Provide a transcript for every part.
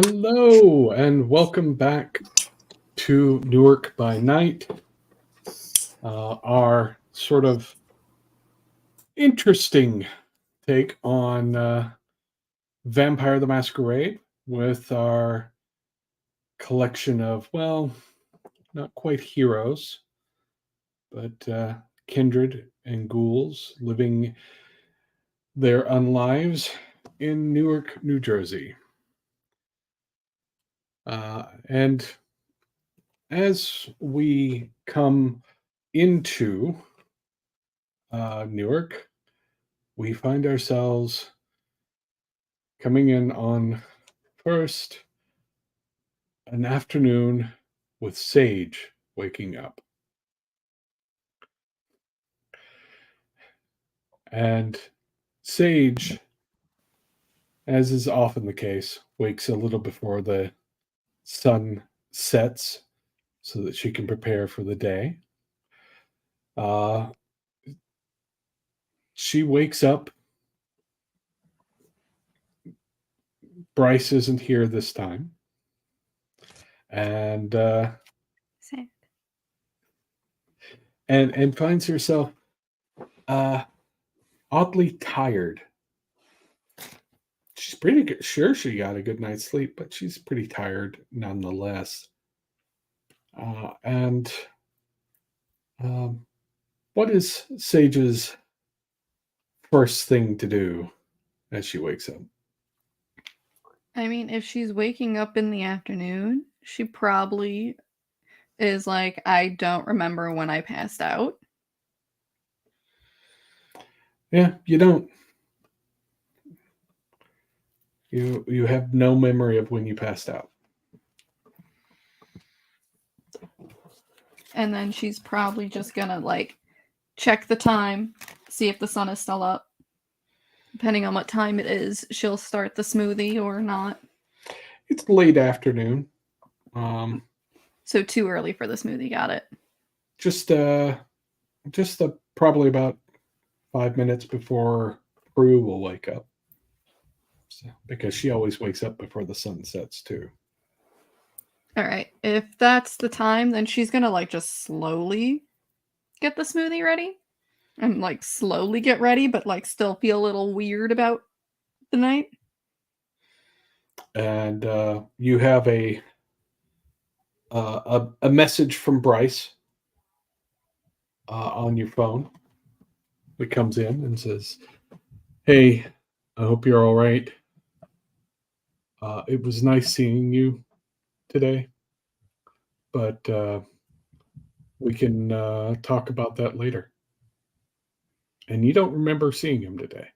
Hello, and welcome back to Newark by Night. Our sort of interesting take on Vampire the Masquerade with our collection of, well, not quite heroes, but kindred and ghouls living their unlives in Newark, New Jersey. And as we come into Newark, we find ourselves coming in on first an afternoon with Sage waking up. And Sage, as is often the case, wakes a little before the sun sets so that she can prepare for the day. She wakes up. Bryce isn't here this time. And Sad. and finds herself oddly tired. She's pretty good. Sure, she got a good night's sleep, but she's pretty tired nonetheless. And what is Sage's first thing to do as she wakes up? I mean, if she's waking up in the afternoon, she probably is like, I don't remember when I passed out. Yeah, you don't. You have no memory of when you passed out. And then she's probably just gonna like check the time, see if the sun is still up. Depending on what time it is, she'll start the smoothie or not. It's late afternoon. So too early for the smoothie, got it. Just probably about 5 minutes before Prue will wake up. So, because she always wakes up before the sun sets too. All right. If that's the time, then she's gonna like just slowly get the smoothie ready. And like slowly get ready, but like still feel a little weird about the night. And you have a message from Bryce on your phone that comes in and says, "Hey, I hope you're all right. It was nice seeing you today, but we can talk about that later." And you don't remember seeing him today.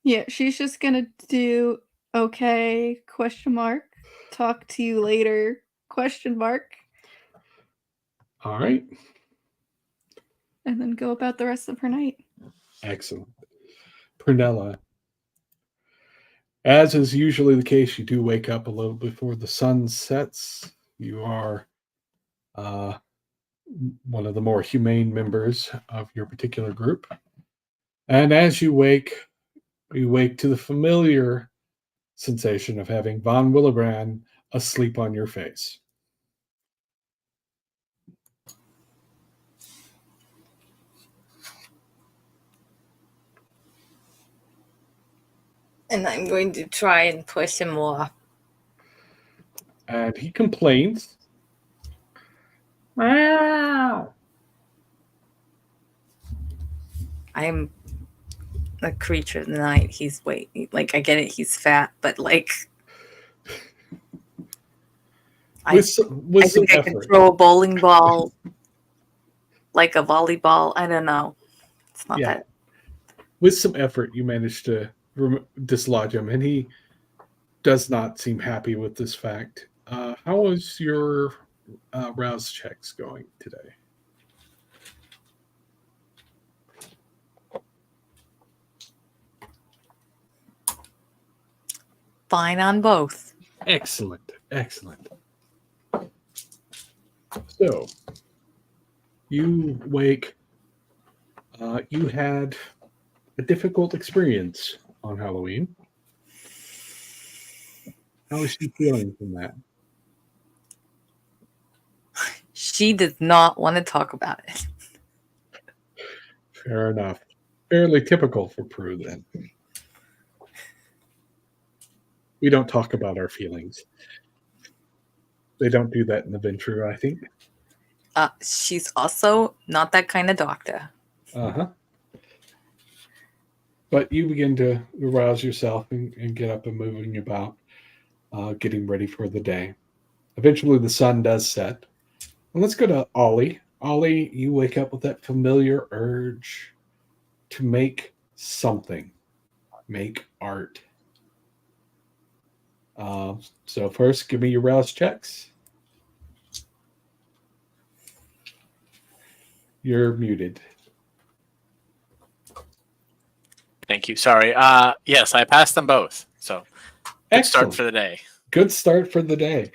Yeah, she's just gonna do okay, question mark. Talk to you later, question mark. All right. And then go about the rest of her night. Excellent. Prunella, as is usually the case, you do wake up a little before the sun sets. You are one of the more humane members of your particular group. And as you wake to the familiar sensation of having Von Willebrand asleep on your face. And I'm going to try and push him off. And he complains. Wow. I'm a creature of the night. He's like, I get it, he's fat, but like I think I can throw a bowling ball like a volleyball. I don't know. It's not that. With some effort, you manage to dislodge him, and he does not seem happy with this fact. How was your rouse checks going today? Fine on both. Excellent. So, you wake. You had a difficult experience on Halloween. How is she feeling from that? She does not want to talk about it. Fair enough. Fairly typical for Prue, then. We don't talk about our feelings. They don't do that in the Ventrue, I think. She's also not that kind of doctor. Uh-huh. But you begin to arouse yourself and get up and moving about, getting ready for the day. Eventually, the sun does set. And let's go to Ollie. Ollie, you wake up with that familiar urge to make something, make art. So first, give me your rouse checks. You're muted. Thank you. Sorry. Yes, I passed them both. So good Excellent. start for the day. Good start for the day.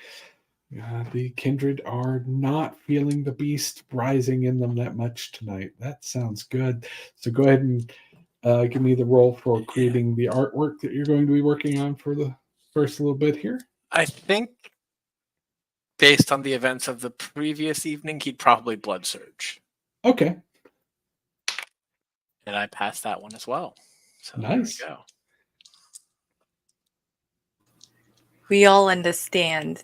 The Kindred are not feeling the beast rising in them that much tonight. That sounds good. So go ahead and give me the roll for creating the artwork that you're going to be working on for the first little bit here. I think based on the events of the previous evening, he'd probably blood surge. Okay. And I passed that one as well. So nice. There we go. We all understand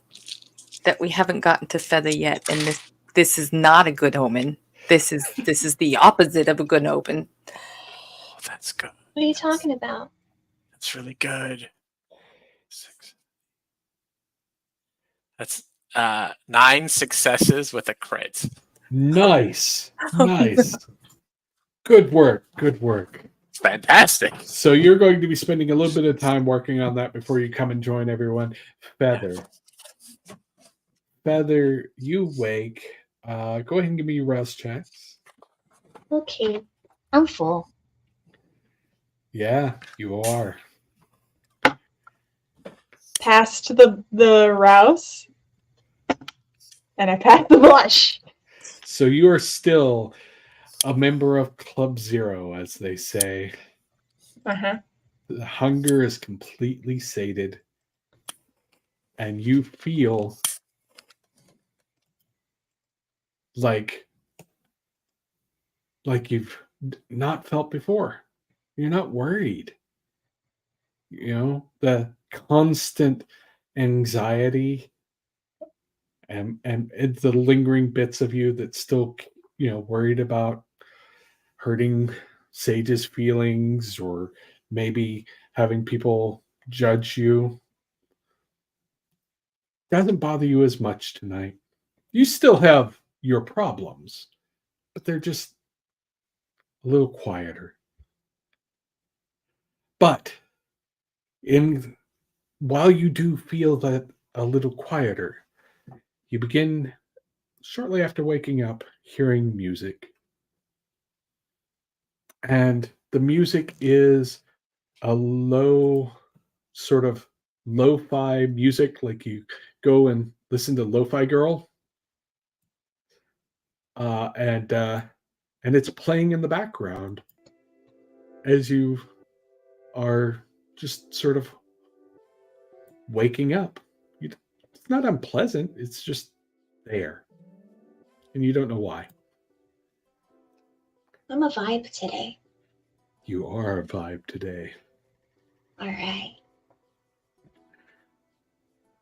that we haven't gotten to Feather yet, and this is not a good omen. This is the opposite of a good omen. Oh, that's good. What are you talking about? That's really good. 6. That's 9 successes with a crit. Nice. Nice. Good work. Good work. Fantastic. So you're going to be spending a little bit of time working on that before you come and join everyone. Feather. Feather, you wake. Go ahead and give me your rouse checks. Okay, I'm full. Yeah, you are. Passed the rouse, and I passed the blush. So you are still a member of Club Zero, as they say. Uh-huh. The hunger is completely sated, and you feel like you've not felt before. You're not worried. You know, the constant anxiety and it's the lingering bits of you that still, worried about hurting Sage's feelings or maybe having people judge you doesn't bother you as much tonight. You still have your problems, but they're just a little quieter. But while you do feel that a little quieter, you begin shortly after waking up hearing music. And the music is a low, sort of lo-fi music, like you go and listen to Lo-Fi Girl. And it's playing in the background as you are just sort of waking up. It's not unpleasant. It's just there. And you don't know why. I'm a vibe today. You are a vibe today. All right.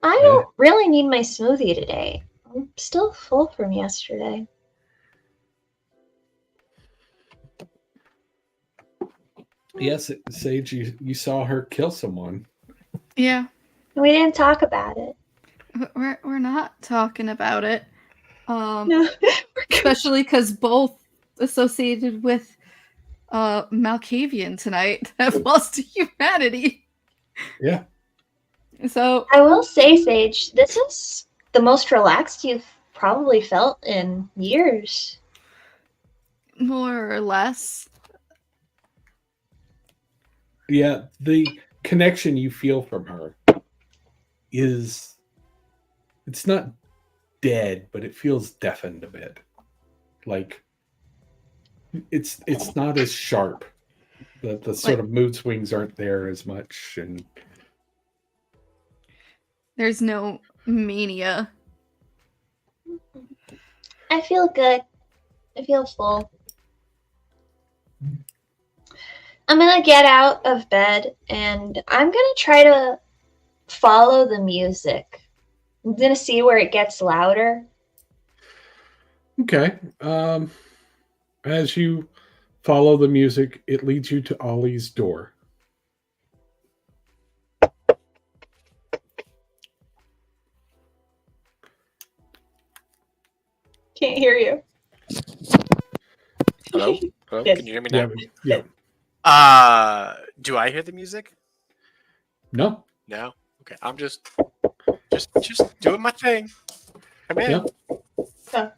I don't really need my smoothie today. I'm still full from yesterday. Yes, Sage, you saw her kill someone. Yeah. We didn't talk about it. We're not talking about it. No. Especially because both associated with Malkavian tonight have lost to humanity. Yeah. So I will say, Sage, this is the most relaxed you've probably felt in years. more or less. Yeah, the connection you feel from her it's not dead, but it feels deafened a bit. Like it's not as sharp. The sort of mood swings aren't there as much, and There's no mania. I feel good. I feel full. I'm gonna get out of bed and I'm gonna try to follow the music. I'm gonna see where it gets louder. Okay. As you follow the music, it leads you to Ollie's door. Can't hear you. Hello? Hello? Yes. Can you hear me now? Yeah. Do I hear the music? No. No? Okay, I'm just doing my thing. Come in. Yeah.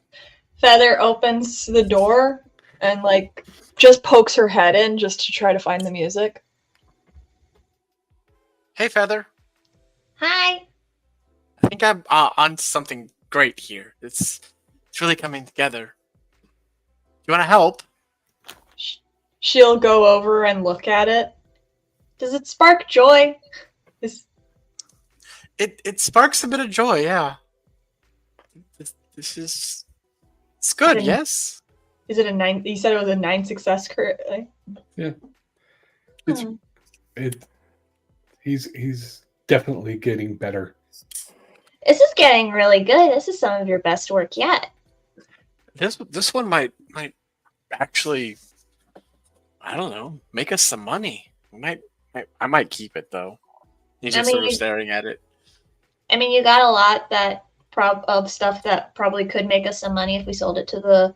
Feather opens the door and like just pokes her head in just to try to find the music. Hey, Feather. Hi. I think I'm on something great here. It's really coming together. You want to help? She'll go over and look at it. Does it spark joy? It sparks a bit of joy, yeah. This is... It's good, Okay. yes? Is it a 9? You said it was a 9 success currently. It's he's definitely getting better. This is getting really good. This is some of your best work yet. This one might actually, I don't know, make us some money. I might keep it though. He's just sort of staring at it. I mean, you got a lot of stuff that probably could make us some money if we sold it to the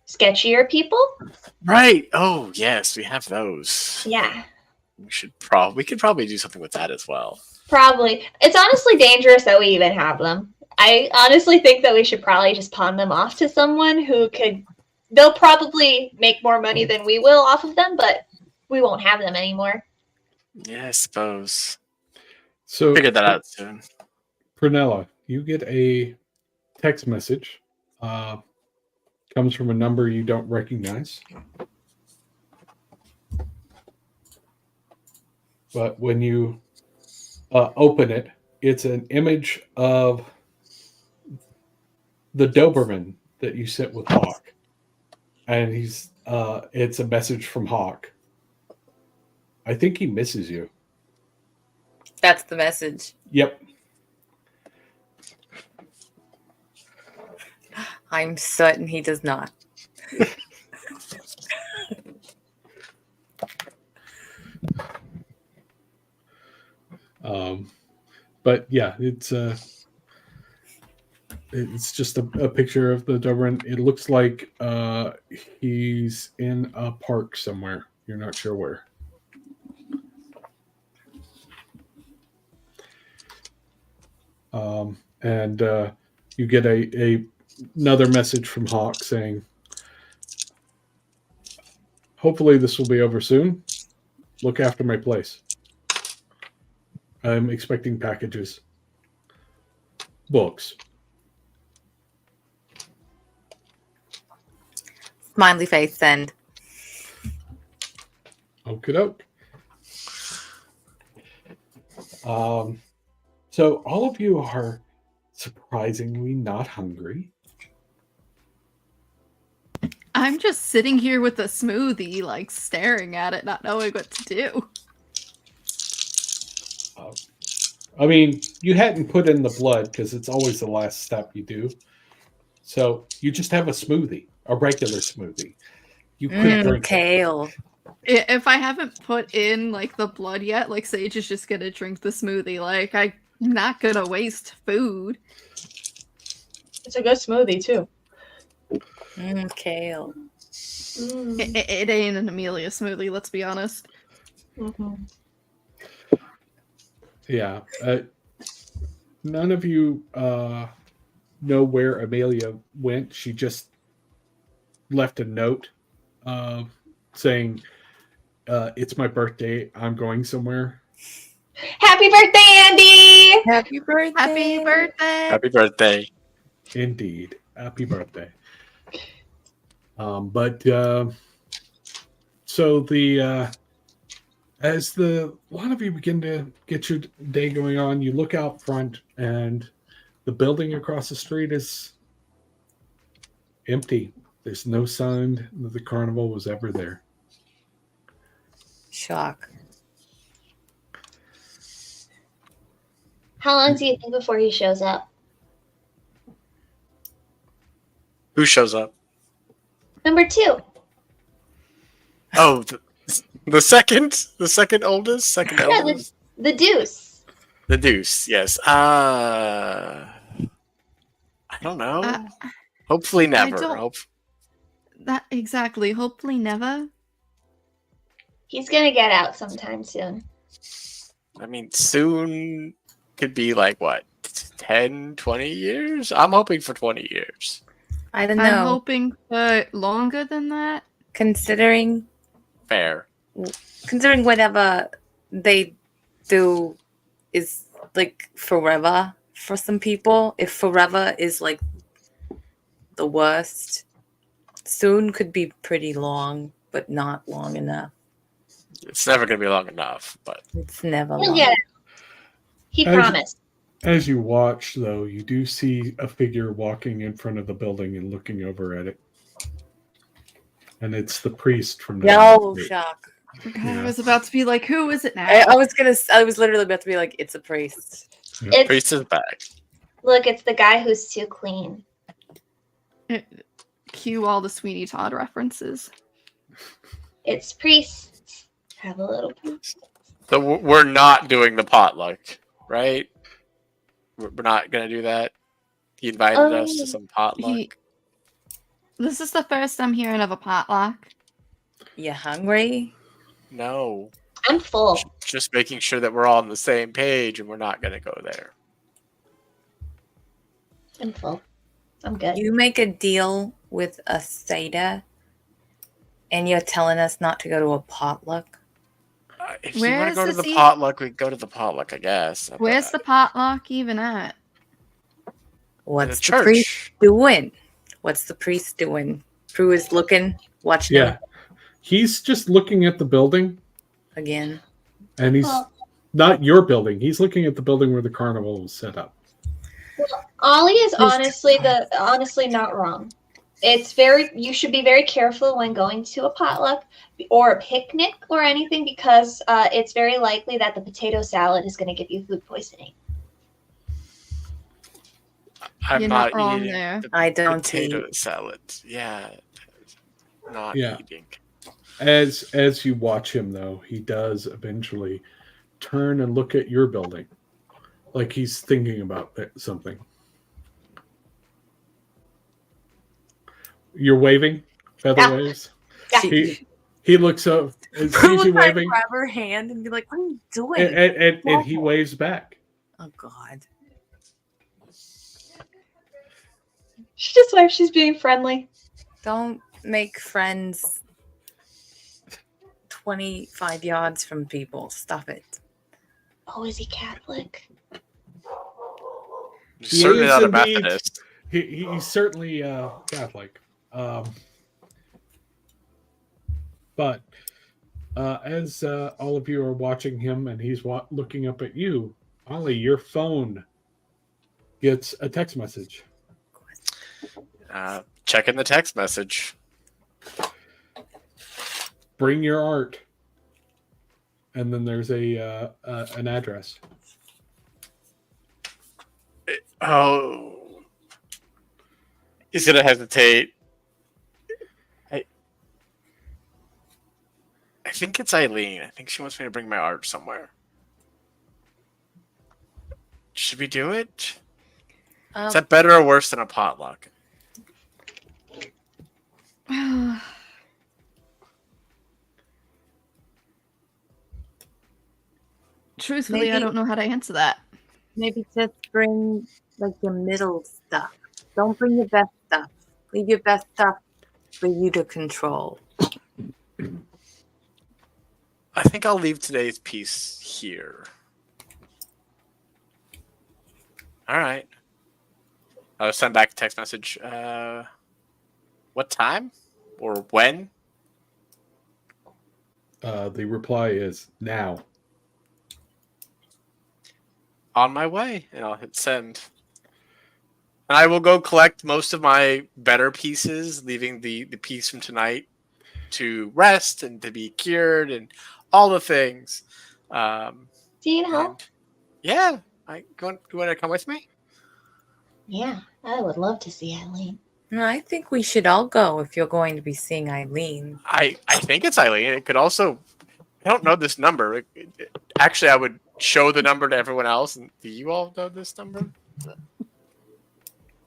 sketchier people. Right. Oh yes, we have those. Yeah, We could probably do something with that as well. probably. It's honestly dangerous that we even have them. I honestly think that we should probably just pawn them off to someone who could. They'll probably make more money than we will off of them, but we won't have them anymore. Yeah, I suppose. So Figure that out soon. Prunella, you get a text message. Comes from a number you don't recognize. But when you open it, it's an image of the Doberman that you sit with Hawk. And it's a message from Hawk. I think he misses you. That's the message. Yep. I'm certain he does not. But yeah, it's just a picture of the Doberman. It looks like he's in a park somewhere. You're not sure where. And you get another message from Hawk saying, hopefully this will be over soon. Look after my place. I'm expecting packages. Books. Smiley face, send. Okie doke. So all of you are surprisingly not hungry. I'm just sitting here with a smoothie, like staring at it, not knowing what to do. I mean, you hadn't put in the blood because it's always the last step you do. So you just have a smoothie, a regular smoothie. You could drink it. Kale. If I haven't put in like the blood yet, like Sage is just gonna drink the smoothie. Like I'm not gonna waste food. It's a good smoothie too. Kale. It ain't an Amelia smoothie, let's be honest. Mm-hmm. Yeah. None of you know where Amelia went. She just left a note saying, it's my birthday. I'm going somewhere. Happy birthday, Andi! Happy birthday. Happy birthday! Happy birthday. Indeed. Happy birthday. So the As a lot of you begin to get your day going on, you look out front, and the building across the street is empty. There's no sign that the carnival was ever there. Shock. How long do you think before he shows up? Who shows up? Number 2. Oh, the second oldest, second Yeah, eldest. the deuce. The deuce, yes. I don't know. Hopefully never. don't- That exactly. Hopefully never. He's gonna get out sometime soon. I mean, soon could be like, what, 10, 20 years? I'm hoping for 20 years. I don't I'm know. hoping for longer than that. Considering Fair. whatever they do is like forever for some people, if forever is like the worst, soon could be pretty long, but not long enough. It's never going to be long enough, but It's never He'll long. get out. He promised. As you watch, though, you do see a figure walking in front of the building and looking over at it. And it's the priest from No, shock. I was about to be like, who is it now? I was literally about to be like, it's a priest. It's, priest is back. look, it's the guy who's too clean. Cue all the Sweeney Todd references. It's priests. Have a little priest. So we're not doing the potluck, right? We're not going to do that. He invited us to some potluck. This is the first I'm hearing of a potluck. You hungry? No. I'm full. Just making sure that we're all on the same page and we're not going to go there. I'm full. I'm good. You make a deal with a Seder and you're telling us not to go to a potluck? If you want Where's to go to the the potluck, we go to the potluck, I guess. Where's the potluck even at? What's the church? priest doing? What's the priest doing? Prue is looking, watching Yeah. him He's just looking at the building, again. and he's not your building. He's looking at the building where the carnival was set up. Ollie is honestly not wrong. You should be very careful when going to a potluck or a picnic or anything, because it's very likely that the potato salad is going to give you food poisoning. I'm You're not not wrong eating there. the I don't potato eat. salad. Yeah. Not Yeah. eating. As you watch him, though, he does eventually turn and look at your building, like he's thinking about something. You're waving, feather Yeah. waves. Yeah. He looks up and Prue sees you would like waving, grab her hand and be like, what are you doing? and he waves back. Oh God. She just like she's being friendly. Don't make friends 25 yards from people. Stop it. Oh, is he Catholic? He Certainly is not a indeed. Methodist. He's certainly Catholic. But as all of you are watching him and he's looking up at you, Ollie, your phone gets a text message. Checking the text message. Bring your art. And then there's an address. Oh. He's going to hesitate. I think it's Eileen. I think she wants me to bring my art somewhere. Should we do it? Is that better or worse than a potluck? Truthfully, Maybe- I don't know how to answer that. Maybe just bring like your middle stuff. Don't bring your best stuff. Leave your best stuff for you to control. I think I'll leave today's piece here. All right. I'll send back a text message. What time? Or when? The reply is now. On my way, and I'll hit send. And I will go collect most of my better pieces, leaving the piece from tonight to rest and to be cured and all the things. Do you need help? And yeah, you want to come with me? Yeah, I would love to see Eileen. No, I think we should all go if you're going to be seeing Eileen. I think it's Eileen. It could also. I don't know this number. Actually, I would show the number to everyone else. And do you all know this number?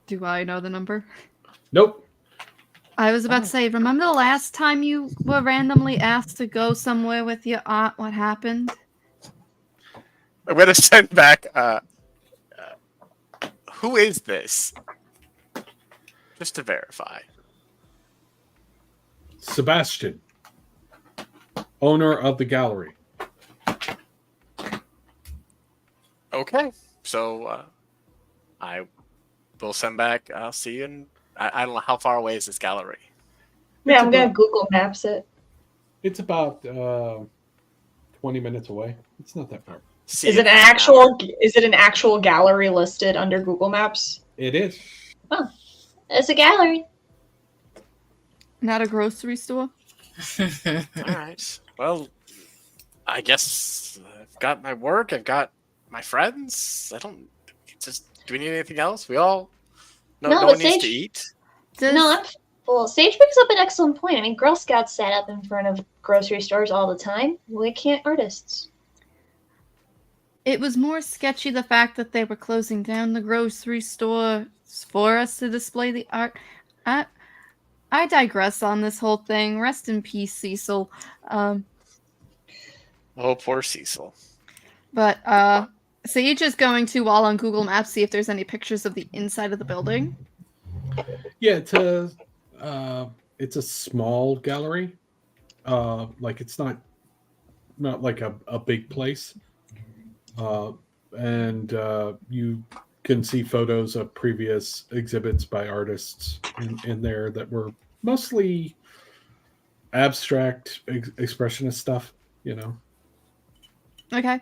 Do I know the number? Nope. I was about to say, remember the last time you were randomly asked to go somewhere with your aunt? What happened? I'm gonna send back. Who is this? Just to verify. Sebastian, owner of the gallery. Okay, so I will send back. I'll see you in. I don't know how far away is this gallery. Yeah, It's I'm gonna about- Google Maps it. It's about 20 minutes away. It's not that far. See Is you it an in actual? Is it an actual gallery listed under Google Maps? It is. It's a gallery. Not a grocery store? All right. Well, I guess I've got my work. I've got my friends. I don't. Just do we need anything else? We all. No No, one but needs to Sage- eat. No, I'm full. Sage brings up an excellent point. I mean, Girl Scouts sat up in front of grocery stores all the time. Why can't artists? It was more sketchy the fact that they were closing down the grocery store for us to display the art. I digress on this whole thing. Rest in peace, Cecil. Oh, poor Cecil. But Sage is going to, while on Google Maps, see if there's any pictures of the inside of the building. Yeah, it's a small gallery. Like it's not like a big place. And you can see photos of previous exhibits by artists in there that were mostly abstract expressionist stuff, you know. Okay.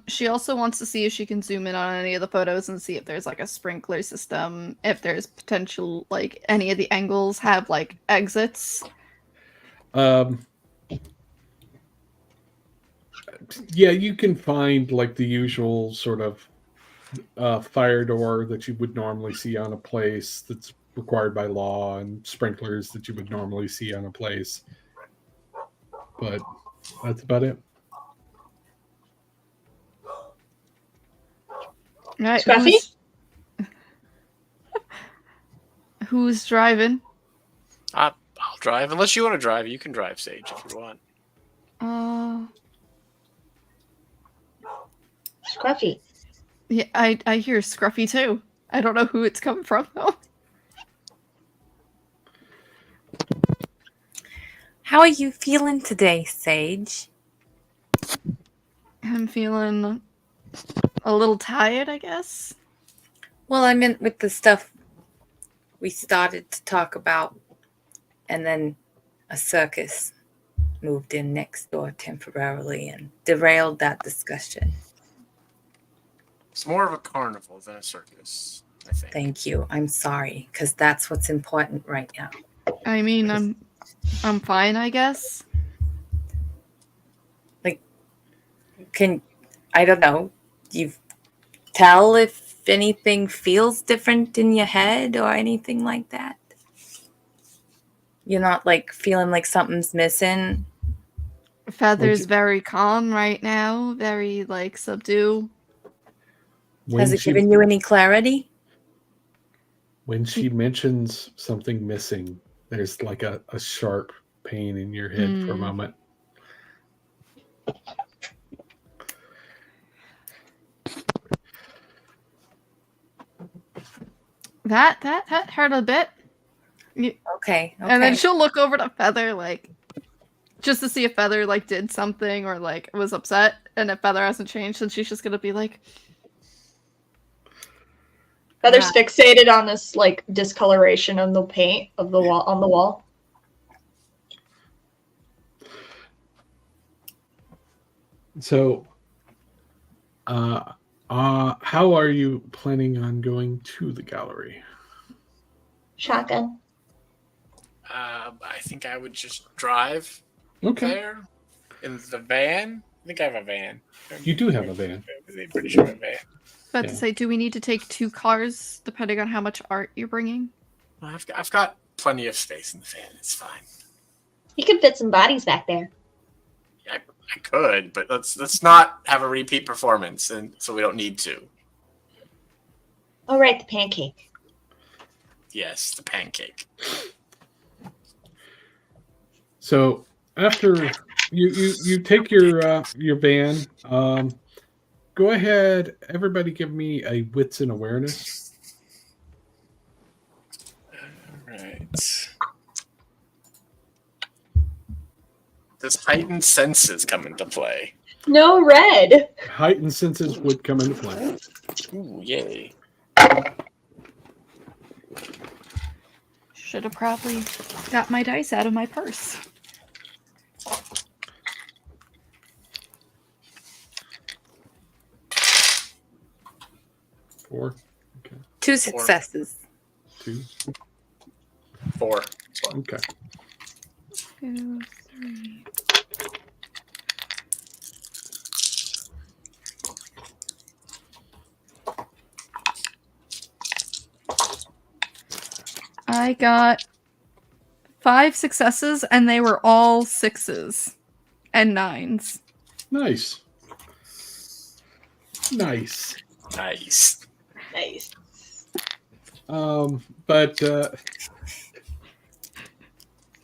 She also wants to see if she can zoom in on any of the photos and see if there's like a sprinkler system, if there's potential, like any of the angles have like exits. Yeah, you can find like the usual sort of fire door that you would normally see on a place that's required by law, and sprinklers that you would normally see on a place. But that's about it. Right. Scruffy? Who's driving? I'll drive. Unless you want to drive, you can drive, Sage, if you want. Scruffy. Yeah, I hear Scruffy too. I don't know who it's coming from though. How are you feeling today, Sage? I'm feeling a little tired, I guess. Well, I meant with the stuff we started to talk about, and then a circus moved in next door temporarily and derailed that discussion. It's more of a carnival than a circus, I think. Thank you. I'm sorry, because that's what's important right now. I mean, I'm fine, I guess. I don't know, you tell if anything feels different in your head or anything like that? You're not like feeling like something's missing? Feather's very calm right now, very like subdued. Has it given you any clarity? When she mentions something missing, there's like a sharp pain in your head for a moment. That hurt a bit. Okay. And then she'll look over to Feather, like, just to see if Feather, like, did something or, like, was upset. And if Feather hasn't changed, then she's just gonna be like... Feather's fixated on this, like, discoloration of the paint of the wall on the wall. So, how are you planning on going to the gallery? Shotgun. I think I would just drive Okay. there in the van. I think I have a van. You do have a van. I'm pretty sure I have a van. About Yeah. to say, do we need to take 2 cars depending on how much art you're bringing? I've got plenty of space in the van. It's fine. You could fit some bodies back there. I could, but let's not have a repeat performance, and so we don't need to. Oh, right, the pancake. Yes, the pancake. So after you take your van, go ahead. Everybody, give me a wits and awareness. All right. Does heightened senses come into play? No red. Heightened senses would come into play. Ooh, yay. Should have probably got my dice out of my purse. Four. Okay. 2 successes. 2. 4. Okay. 2, 3. I got 5 successes, and they were all 6s and 9s. Nice. Nice. Nice. Nice. But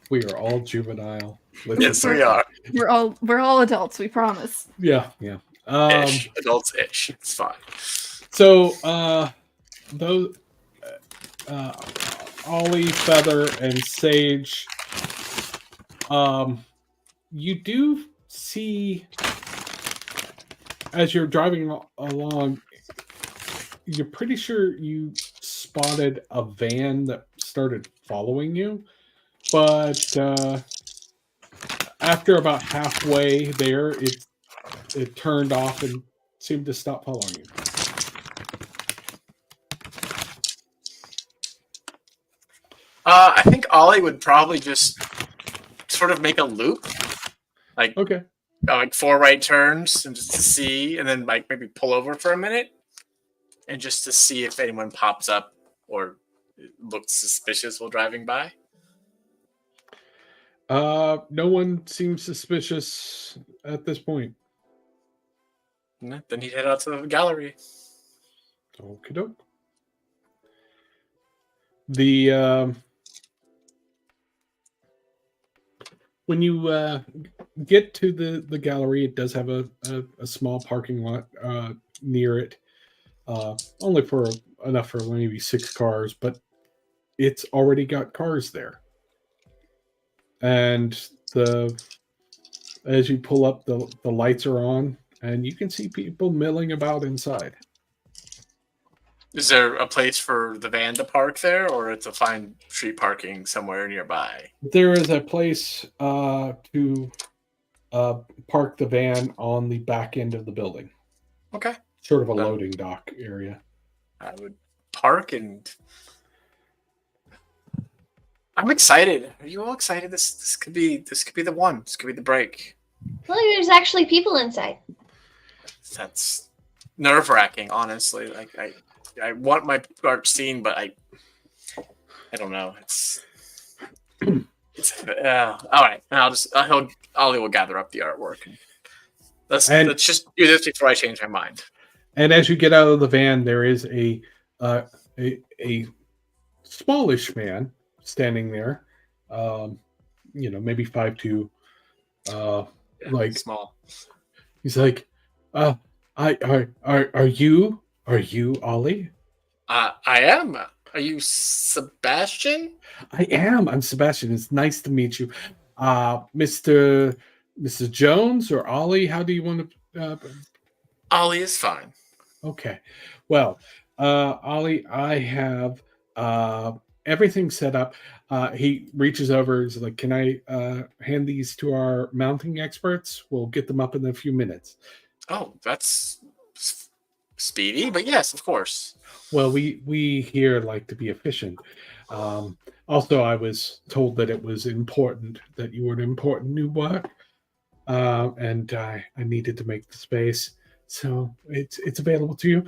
we are all juvenile. Yes, we are. We're all adults, we promise. Yeah, yeah. Ish. Adults-ish. It's fine. So, those Ollie, Feather, and Sage, you do see as you're driving along, you're pretty sure you spotted a van that started following you, but after about halfway there, it turned off and seemed to stop following you. I think Ollie would probably just sort of make a loop, like Okay. like 4 right turns, and just to see, and then like maybe pull over for a minute, and just to see if anyone pops up or looks suspicious while driving by. No one seems suspicious at this point. No, then he'd head out to the gallery. Okie doke. The when you get to the gallery, it does have a small parking lot near it, only for enough for maybe 6 cars, but it's already got cars there. And as you pull up, the lights are on, and you can see people milling about inside. Is there a place for the van to park there, or it's a fine street parking somewhere nearby? There is a place to park the van on the back end of the building. Okay. Sort of a loading dock area. I would park, and I'm excited. Are you all excited? This could be the one. This could be the break. Well, there's actually people inside. That's nerve-wracking, honestly. Like I want my art seen, but I don't know. It's all right. Ollie will gather up the artwork. Let's just do this before I change my mind. And as you get out of the van, there is a smallish man standing there. Maybe 5'2". Like small. He's like, are you Ollie? I am. Are you Sebastian? I am. I'm Sebastian. It's nice to meet you. Mr. Jones or Ollie, how do you want to Ollie is fine. Okay. Well, Ollie, I have everything's set up. He reaches over. He's like, "Can I hand these to our mounting experts? We'll get them up in a few minutes." Oh, that's speedy, but yes, of course. Well, we here like to be efficient. Also, I was told that it was important that you were an important new work, and I needed to make the space, so it's available to you.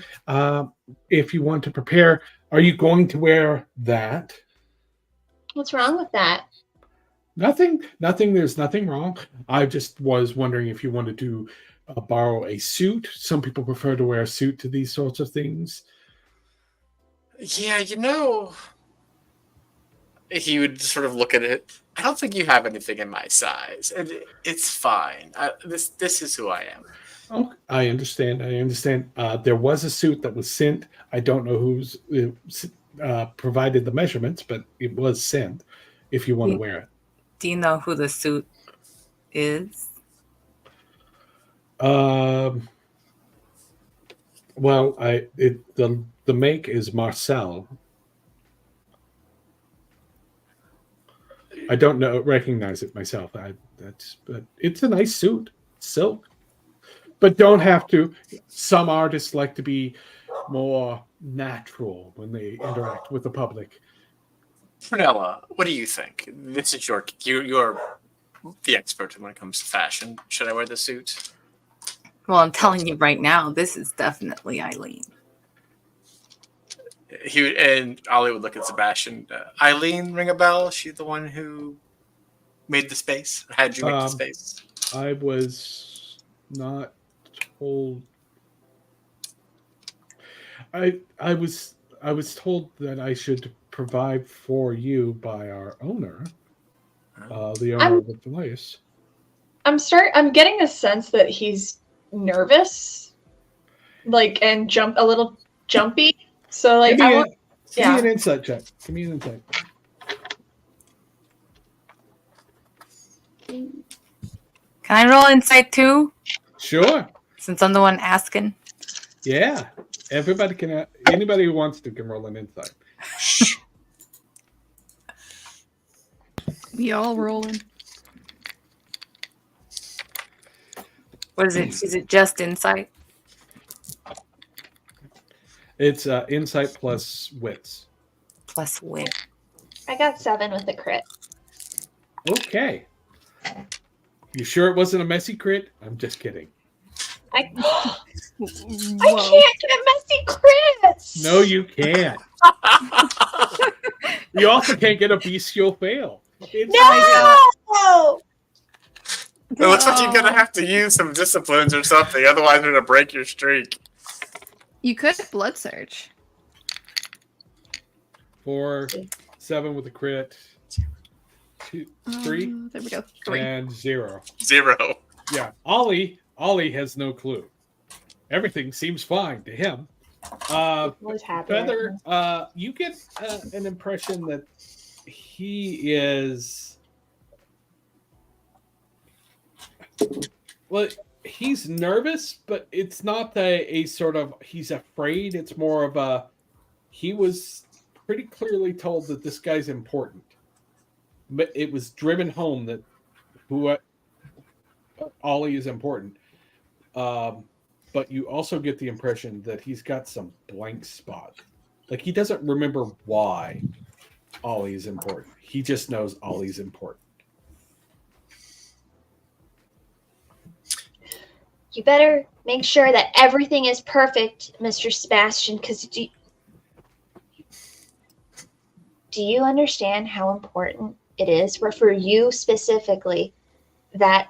If you want to prepare, are you going to wear that? What's wrong with that? Nothing. There's nothing wrong. I just was wondering if you wanted to borrow a suit. Some people prefer to wear a suit to these sorts of things. Yeah, he would sort of look at it. I don't think you have anything in my size, and it's fine. This is who I am. Oh, I understand. There was a suit that was sent. I don't know who's provided the measurements, but it was sent. If you want to wear it. Do you know who the suit is? Well, the make is Marcel. I don't recognize it myself. But it's a nice suit, silk, but don't have to. Some artists like to be more natural when they interact with the public. Prunella, what do you think? This is you're the expert when it comes to fashion. Should I wear the suit? Well, I'm telling you right now, this is definitely Eileen. And Ollie would look at Sebastian. Eileen, ring a bell? She's the one who made the space. Or had you make the space? I was not told. I was told that I should provide for you by our owner, the owner of the place. I'm getting a sense that he's nervous, and a little jumpy. So Give me an yeah. insight check. Give me an insight. Can I roll insight too? Sure. Since I'm the one asking. Yeah. Everybody can. Anybody who wants to can roll an insight. We all rolling. What is it? Is it just insight? It's insight plus wits. Plus wit. I got 7 with a crit. Okay. You sure it wasn't a messy crit? I'm just kidding. I can't get messy crits. No, you can't. You also can't get a bestial fail. No. It looks like you're going to have to use some disciplines or something. Otherwise, we're going to break your streak. You could blood surge. 4, 7 with a crit. 2, 3. There we go. 3. And 0. 0. Yeah. Ollie has no clue. Everything seems fine to him. What's happening? Feather, you get an impression that he is... Well, he's nervous, but it's not a sort of he's afraid. It's more of a he was pretty clearly told that this guy's important, but it was driven home that Ollie is important. But you also get the impression that he's got some blank spot. Like he doesn't remember why Ollie is important. He just knows Ollie's important. You better make sure that everything is perfect, Mr. Sebastian, because do you understand how important it is for you specifically that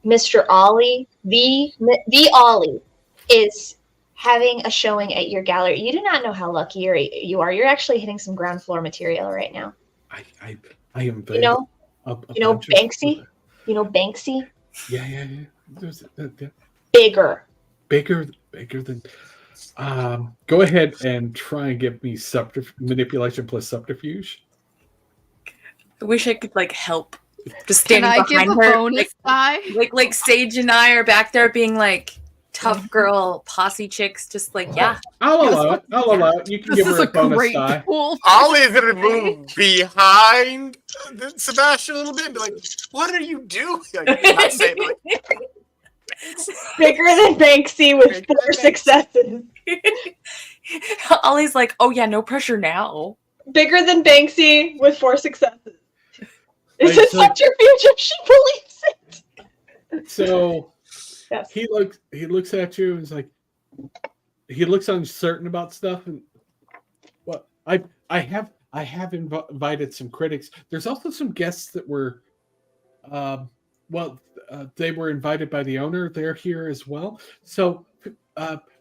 Mr. Ollie, the Ollie, is having a showing at your gallery? You do not know how lucky you are. You're actually hitting some ground floor material right now. I am very Banksy? You know Banksy? Yeah. There's Bigger than. Go ahead and try and give me manipulation plus subterfuge. I wish I could help. Just Can standing I behind give a her, bonus die? like Sage and I are back there being like, tough girl posse chicks, just like, yeah. I'll allow it. I'll allow it. You can This give is her a a bonus great die. pool. Ollie's gonna move behind Sebastian a little bit and be like, "What are you doing?" Like, not saying, but like, Bigger than Banksy with Bigger 4 than Banksy. successes. Ollie's like, oh yeah, no pressure now. Bigger than Banksy with 4 successes. Is Right, it so- subterfuge if she believes it? So Yes. he looks at you and is like, he looks uncertain about stuff. And well, I have invited some critics. There's also some guests that were, they were invited by the owner. They're here as well. So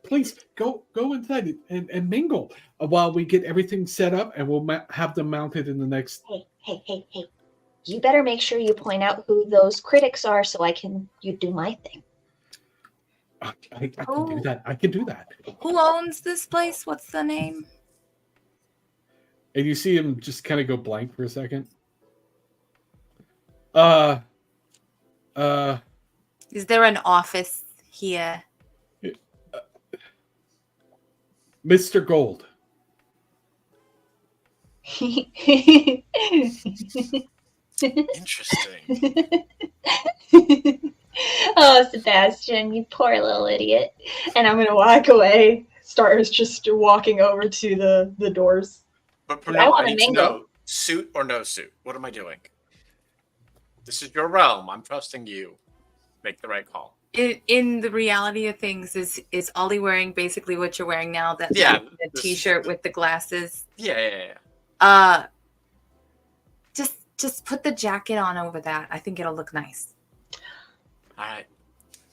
please go inside and mingle while we get everything set up, and we'll have them mounted in the next. Hey. You better make sure you point out who those critics are so you do my thing. I can do that. I can do that. Who owns this place? What's the name? And you see him just kind of go blank for a second. Is there an office here? Mr. Gold. interesting. Oh, Sebastian, you poor little idiot. And I'm gonna walk away. Star's just walking over to the doors. But I Prunella, I wanna need to mingle. know, suit or no suit? What am I doing? This is your realm. I'm trusting you. Make the right call. In the reality of things, is Ollie wearing basically what you're wearing now? That Yeah, the this- t-shirt with the glasses. Yeah. Just put the jacket on over that. I think it'll look nice. All right.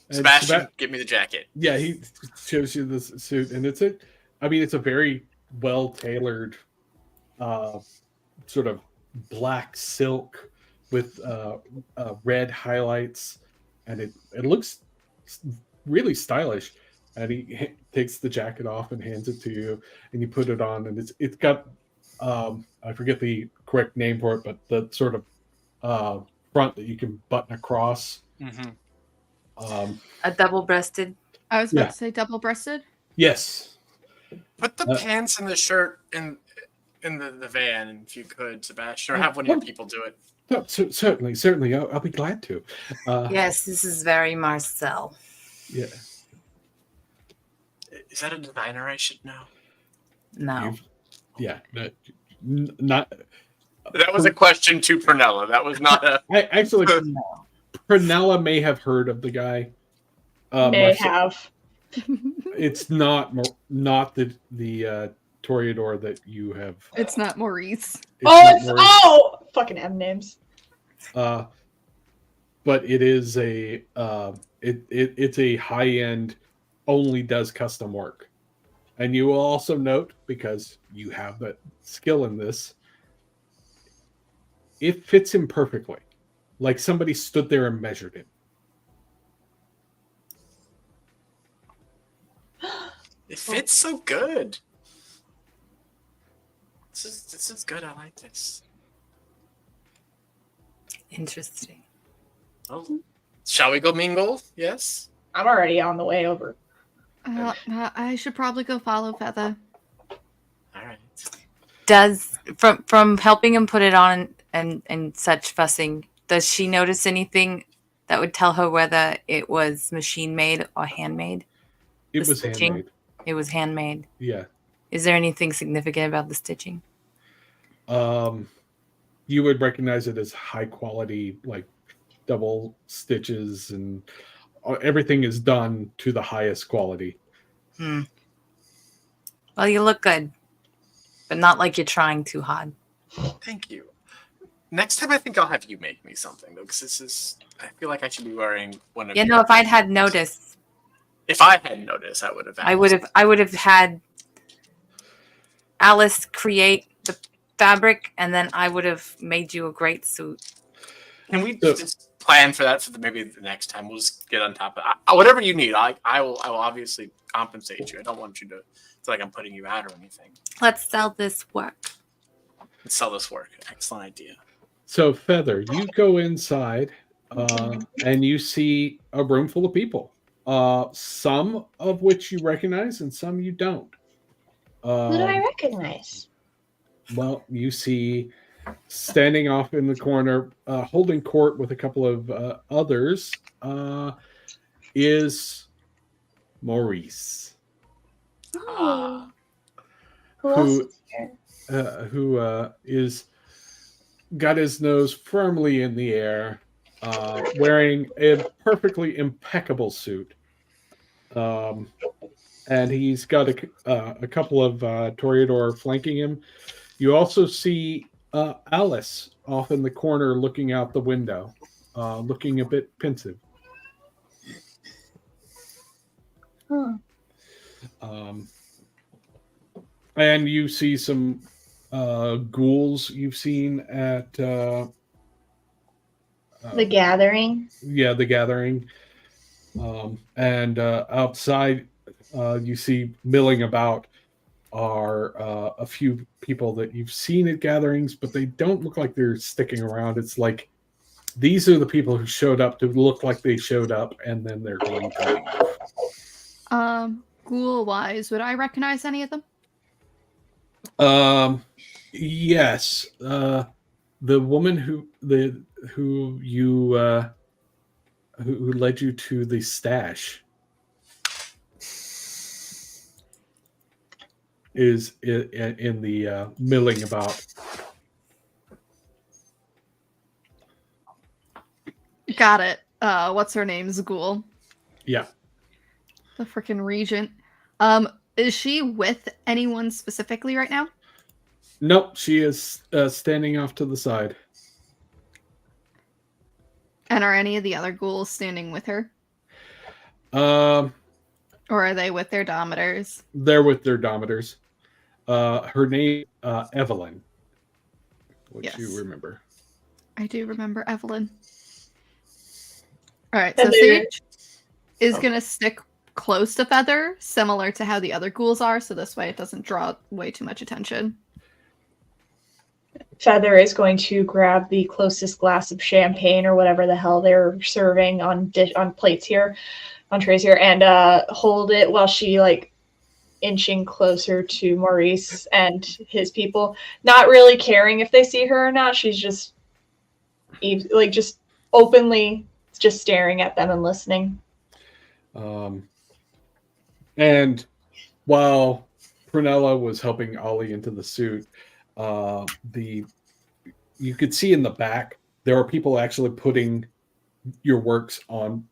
And Sebastian, give me the jacket. Yeah, he shows you this suit, and it's a very well tailored, sort of black silk with red highlights, and it looks really stylish. And he takes the jacket off and hands it to you, and you put it on, and it's got I forget the correct name for it, but the sort of front that you can button across. Mm-hmm. A double-breasted. I was about to say double-breasted. Yes. Put the pants and the shirt in the van, if you could, Sebastian, or have one of your people do it. No, certainly. I'll be glad to. Yes, this is very Marcel. Yeah. Is that a designer I should know? No. Yeah. Not. That was a question to Prunella. That was not a. Actually, Prunella may have heard of the guy. May have. It's not the Toreador that you have. It's not Maurice. Fucking M names. But it is it's a high end, only does custom work, and you will also note, because you have that skill in this, it fits him perfectly, like somebody stood there and measured him. It fits so good. This is good. I like this. Interesting. Well, shall we go mingle? Yes. I'm already on the way over. I should probably go follow Feather. All right. Does from helping him put it on and such fussing, does she notice anything that would tell her whether it was machine made or handmade? It The was stitching? handmade. It was handmade. Yeah. Is there anything significant about the stitching? You would recognize it as high quality, like double stitches, and everything is done to the highest quality. Well, you look good, but not like you're trying too hard. Thank you. Next time, I think I'll have you make me something, though, because I feel like I should be wearing one of. You know, if I'd had noticed, If I had noticed, I would have. I would have had Alice create the fabric, and then I would have made you a great suit. Can we just plan for that maybe the next time? We'll just get on top of it. Whatever you need, I will obviously compensate you. I don't want you to feel like I'm putting you out or anything. Let's sell this work. Let's sell this work. Excellent idea. So, Feather, you go inside and you see a room full of people. some of which you recognize and some you don't. Who do I recognize? Well, you see standing off in the corner, holding court with a couple of others, is Maurice. Oh. Who else Who is here? who is got his nose firmly in the air, wearing a perfectly impeccable suit. And he's got a couple of Toreador flanking him. You also see Alice off in the corner looking out the window, looking a bit pensive. Huh. And you see some ghouls you've seen at The Gathering. Yeah, the gathering. And outside, you see milling about are a few people that you've seen at gatherings, but they don't look like they're sticking around. It's like these are the people who showed up to look like they showed up, and then they're going to leave. Ghoul-wise, would I recognize any of them? Yes. The woman who led you to the stash is in the milling about. Got it. What's her name? Ghoul. Yeah. The freaking regent. Is she with anyone specifically right now? Nope, she is standing off to the side. And are any of the other ghouls standing with her? Or are they with their domiters? They're with their domiters. Her name, Evelyn, which you remember. I do remember Evelyn. All right, so Sage is going to stick close to Feather, similar to how the other ghouls are, so this way it doesn't draw way too much attention. Feather is going to grab the closest glass of champagne or whatever the hell they're serving on plates here, on trays here, and hold it while she inching closer to Maurice and his people, not really caring if they see her or not. She's just just openly just staring at them and listening. And while Prunella was helping Ollie into the suit, you could see in the back there are people actually putting your works on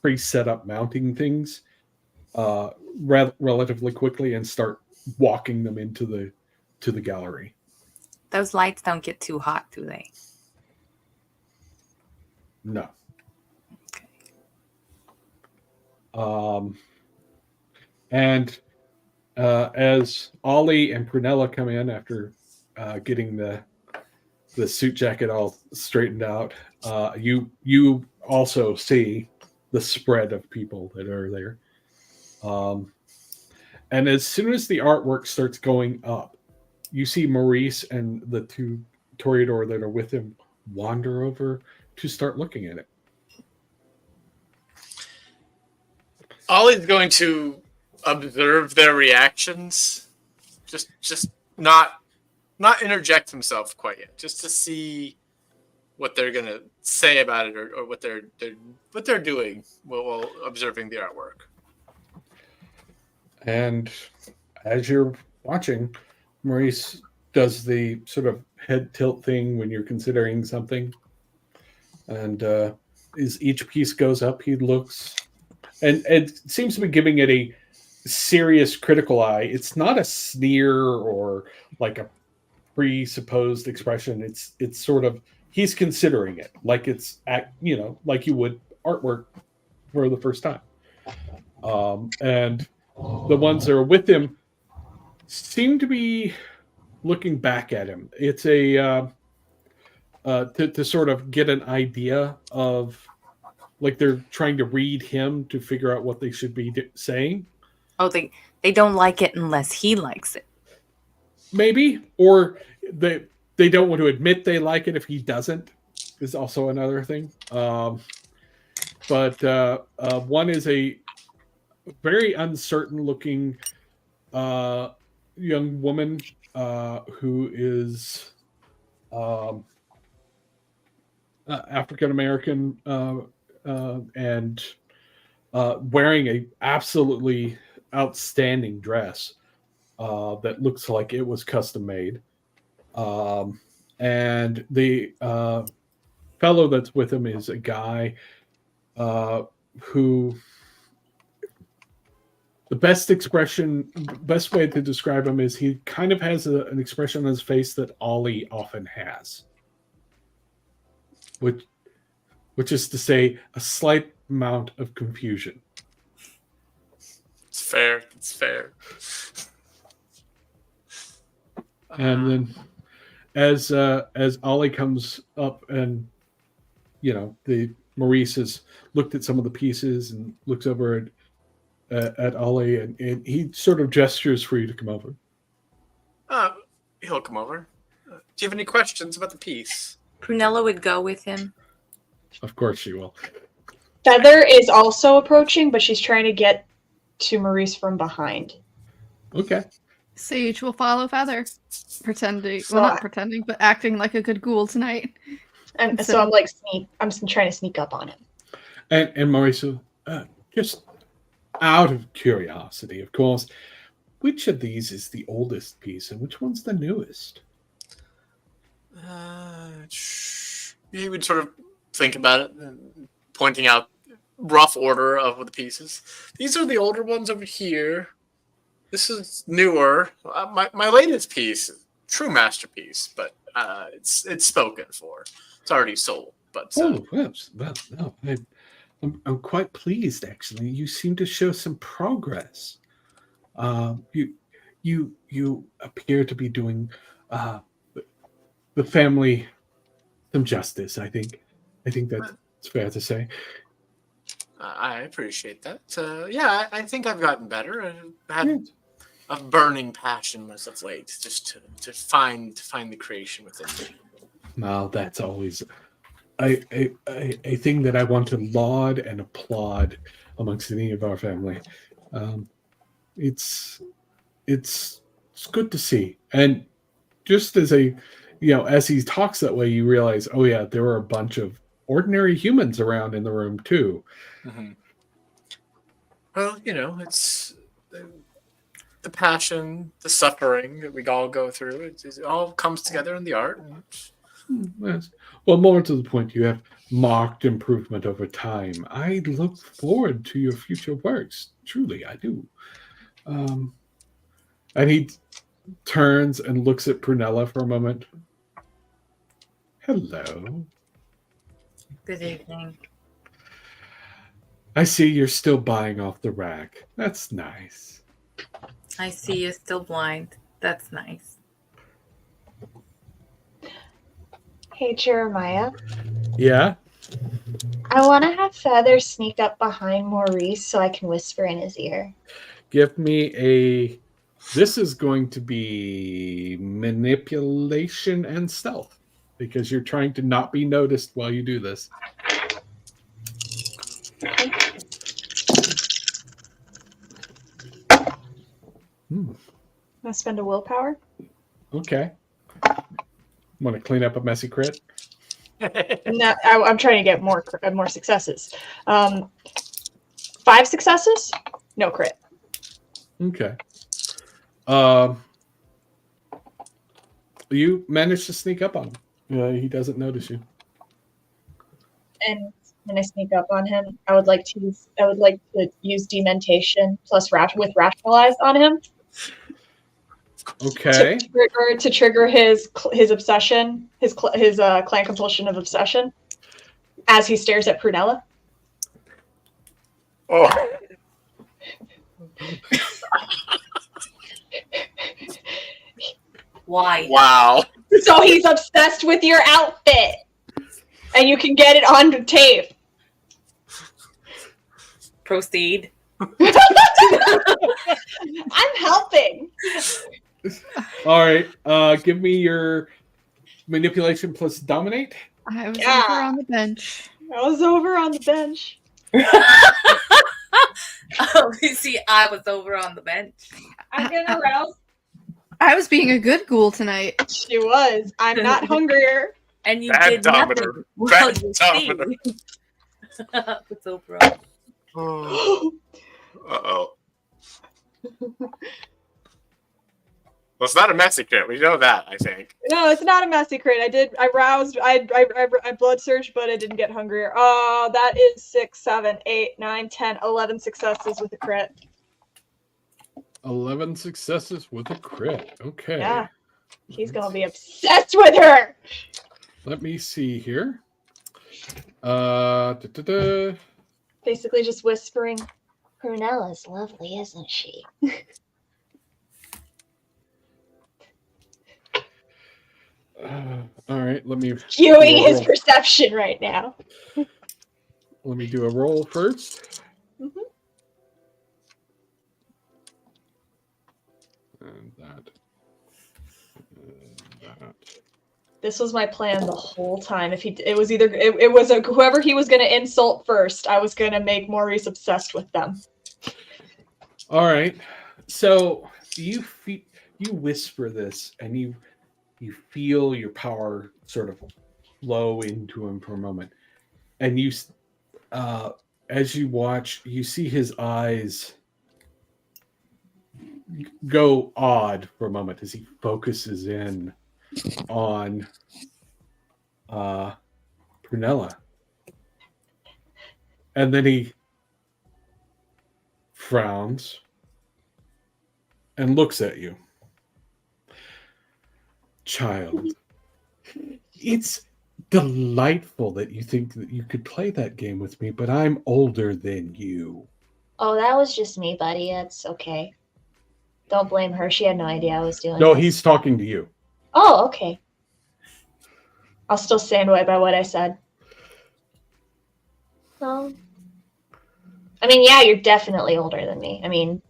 pre-set up mounting things relatively quickly and start walking them into the gallery. Those lights don't get too hot, do they? No. Okay. And as Ollie and Prunella come in after getting the suit jacket all straightened out, you also see the spread of people that are there. And as soon as the artwork starts going up, you see Maurice and the two Toreador that are with him wander over to start looking at it. Ollie's going to observe their reactions, just not interject himself quite yet, just to see what they're gonna say about it or what they're doing while observing the artwork. And as you're watching, Maurice does the sort of head tilt thing when you're considering something, and as each piece goes up, he looks, and it seems to be giving it a serious critical eye. It's not a sneer or like a presupposed expression. It's sort of, he's considering it like it's like you would artwork for the first time. And the ones that are with him seem to be looking back at him. It's to sort of get an idea of, like, they're trying to read him to figure out what they should be saying. Oh, they don't like it unless he likes it. Maybe, or they don't want to admit they like it if he doesn't, is also another thing. but one is a very uncertain-looking young woman who is African American and wearing a absolutely outstanding dress that looks like it was custom made. And the fellow that's with him is a guy who the best way to describe him is he kind of has an expression on his face that Ollie often has, which is to say a slight amount of confusion. It's fair. It's fair. And then as Ollie comes up and the Maurice has looked at some of the pieces and looks over at Ollie and he sort of gestures for you to come over. He'll come over. Do you have any questions about the piece? Prunella would go with him. Of course she will. Feather is also approaching, but she's trying to get to Maurice from behind. Okay. Sage will follow Feather, pretending, So well, not pretending, but acting like a good ghoul tonight. And so I'm like, I'm trying to sneak up on him. And Maurice, just out of curiosity, of course, which of these is the oldest piece and which one's the newest? He would sort of think about it, pointing out rough order of the pieces. These are the older ones over here. This is newer. My latest piece, true masterpiece, but it's spoken for. It's already sold. But I'm quite pleased. Actually, you seem to show some progress. You appear to be doing the family some justice. I think that's fair to say. I appreciate that. Yeah, I think I've gotten better. I had a burning passion as of late, just to find the creation within me. Now that's always a thing that I want to laud and applaud amongst any of our family. It's good to see, and just as as he talks that way, you realize, oh yeah, there were a bunch of ordinary humans around in the room too. Mm-hmm. Well, it's the passion, the suffering that we all go through. It all comes together in the art. Yes. Well, more to the point, you have marked improvement over time. I look forward to your future works. Truly, I do. And he turns and looks at Prunella for a moment. Hello. Good evening. I see you're still buying off the rack. That's nice. I see you're still blind. That's nice. Hey, Jeremiah. Yeah? I want to have Feather sneak up behind Maurice so I can whisper in his ear. Give me this is going to be manipulation and stealth because you're trying to not be noticed while you do this. I'm gonna spend a willpower. Okay. Want to clean up a messy crit? No, I'm trying to get more successes. 5 successes, no crit. Okay. You managed to sneak up on him. He doesn't notice you. And when I sneak up on him, I would like to use dementation plus with rationalize on him. Okay. To trigger his obsession, his clan compulsion of obsession, as he stares at Prunella. Oh. Why? Wow. So he's obsessed with your outfit, and you can get it on tape. Proceed. I'm helping. All right. Give me your manipulation plus dominate. I was Yeah. over on the bench. I was over on the bench. Oh, you see, I was over on the bench. I'm gonna rouse. I was being a good ghoul tonight. She was. I'm not hungrier. And you Bad did dominer. nothing. Well, Bad you dominer. see. What's over on? Uh-oh. Well, it's not a massacre. We know that, I think. No, it's not a messy crit. I roused, I blood surged, but I didn't get hungrier. That is 6, 7, 8, 9, 10, 11 successes with a crit. 11 successes with a crit. Okay. Yeah. He's gonna be obsessed with her. Let me see here. Da-da-da. Basically just whispering, Prunella's lovely, isn't she? All right, let me Viewing do a his roll. perception right now. Let me do a roll first. Mhm. And that. And that. This was my plan the whole time. If it was either it was whoever he was gonna insult first, I was gonna make Maurice obsessed with them. All right. So you whisper this, and you feel your power sort of flow into him for a moment, and as you watch, you see his eyes go odd for a moment as he focuses in on Prunella, and then he frowns and looks at you. Child, it's delightful that you think that you could play that game with me, but I'm older than you. Oh, that was just me, buddy. It's okay. Don't blame her. She had no idea I was doing No, this. he's talking to you. Oh, okay. I'll still stand by what I said. Well, I mean, yeah, you're definitely older than me. I mean,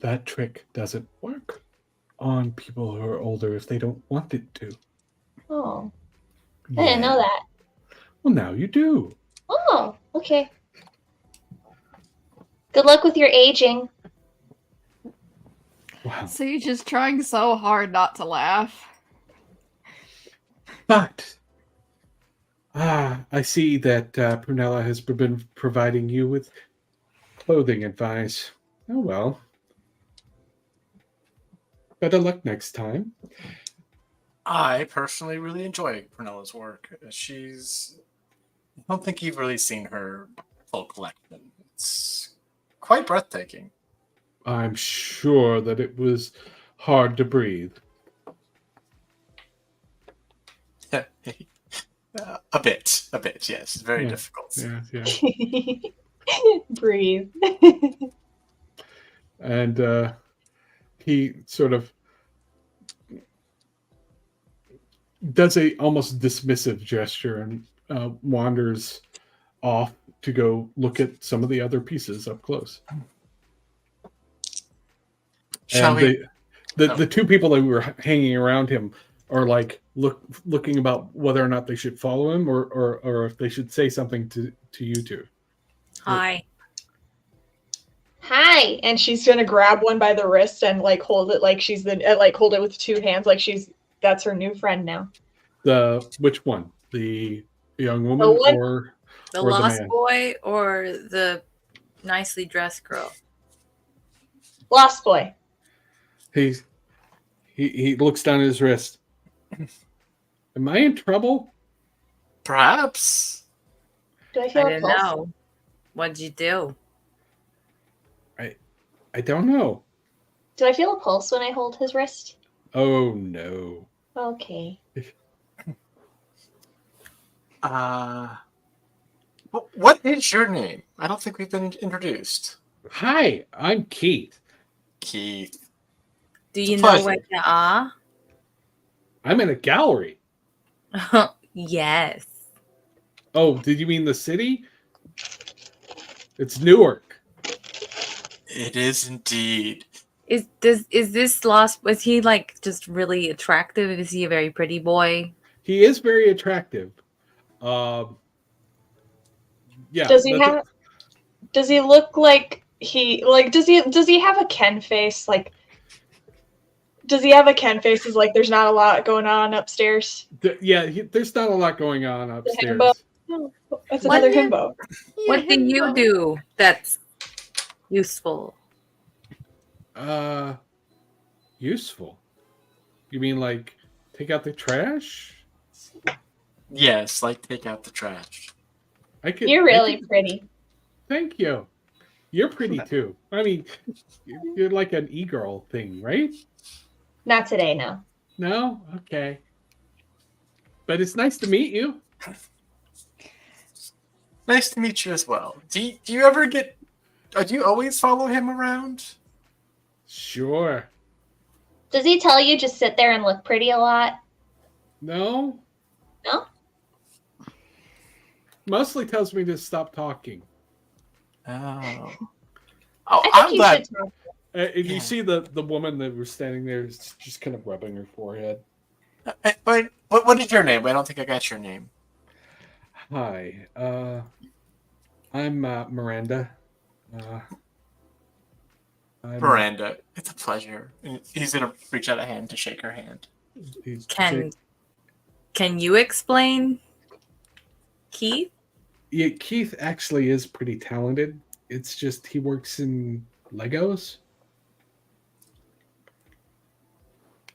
That trick doesn't work on people who are older if they don't want it to. oh, I didn't know that. Well, now you do. Oh, okay. Good luck with your aging. Wow. So you're just trying so hard not to laugh. But I see that Prunella has been providing you with clothing advice. Oh well. Better luck next time. I personally really enjoy Prunella's work. I don't think you've really seen her full collection. It's quite breathtaking. I'm sure that it was hard to breathe. A bit, yes. It's very Yeah. difficult. Yeah. Breathe. And he sort of does a almost dismissive gesture and wanders off to go look at some of the other pieces up close. Shall And we? the two people that were hanging around him are like looking about whether or not they should follow him or if they should say something to you two. Hi. Hi. And she's gonna grab one by the wrist and like hold it like she's hold it with two hands like that's her new friend now. Which one? The young woman one- or The or the lost man? boy or the nicely dressed girl? Lost boy. He looks down at his wrist. Am I in trouble? Perhaps. Do I I feel a didn't pulse? know. What'd you do? I don't know. Do I feel a pulse when I hold his wrist? Oh no. Okay. What is your name? I don't think we've been introduced. Hi, I'm Keith. Keith. Do It's you a know pleasure. where you are? I'm in a gallery. Yes. Oh, did you mean the city? It's Newark. It is indeed. Is this lost? Was he like just really attractive? Is he a very pretty boy? He is very attractive. Yeah. Does he that's- have? Does he look like he like? Does he have a Ken face? Like, does he have a Ken face? Is like there's not a lot going on upstairs. Yeah, there's not a lot going on himbo. upstairs. Oh, that's What another do you- himbo. What do you do that's useful? Useful. You mean like take out the trash? Yes, like take out the trash. You're really pretty. Thank you. You're pretty too. I mean, you're like an e-girl thing, right? Not today, no. No? Okay. But it's nice to meet you. Nice to meet you as well. Do you ever get? Do you always follow him around? Sure. Does he tell you just sit there and look pretty a lot? No? No? Mostly tells me to stop talking. Oh. I think I'm you glad. should talk. And Yeah. you see the woman that was standing there is just kind of rubbing her forehead. Wait, what is your name? I don't think I got your name. Hi. I'm Miranda. I'm- Miranda. It's a pleasure. And he's gonna reach out a hand to shake her hand. he's Can you explain Keith? Yeah, Keith actually is pretty talented. It's just he works in Legos.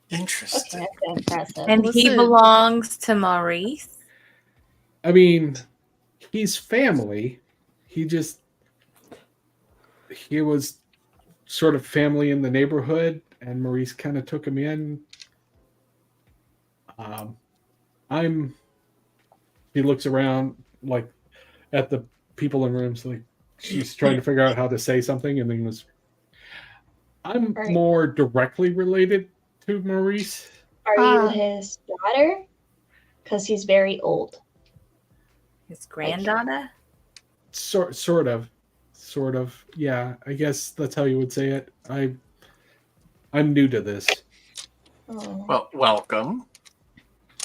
Interesting. Okay, that's impressive. And he Listen. belongs to Maurice. I mean, he's family. He was sort of family in the neighborhood, and Maurice kind of took him in. He looks around like at the people in rooms, like she's trying to figure out how to say something, and then I'm Right. more directly related to Maurice. Are Ah. you his daughter? Because he's very old. His granddaughter? Sort of. Yeah, I guess that's how you would say it. I'm new to this. Oh. Well, welcome.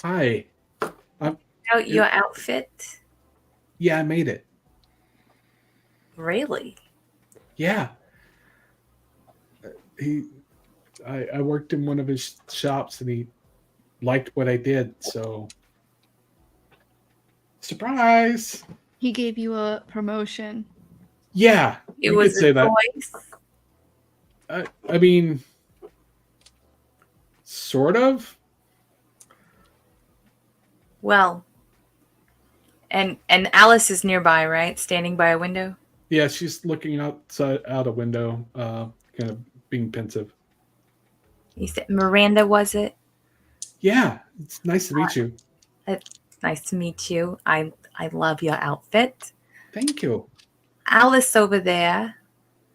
Hi. Out your outfit? Yeah, I made it. Really? Yeah. I worked in one of his shops, and he liked what I did. So, surprise! He gave you a promotion. Yeah, It you was could say a that. choice. I mean, sort of. Well, and Alice is nearby, right? Standing by a window. Yeah, she's looking out a window, kind of being pensive. You said Miranda, was it? Yeah, it's nice to meet you. Nice to meet you. I love your outfit. Thank you. Alice over there,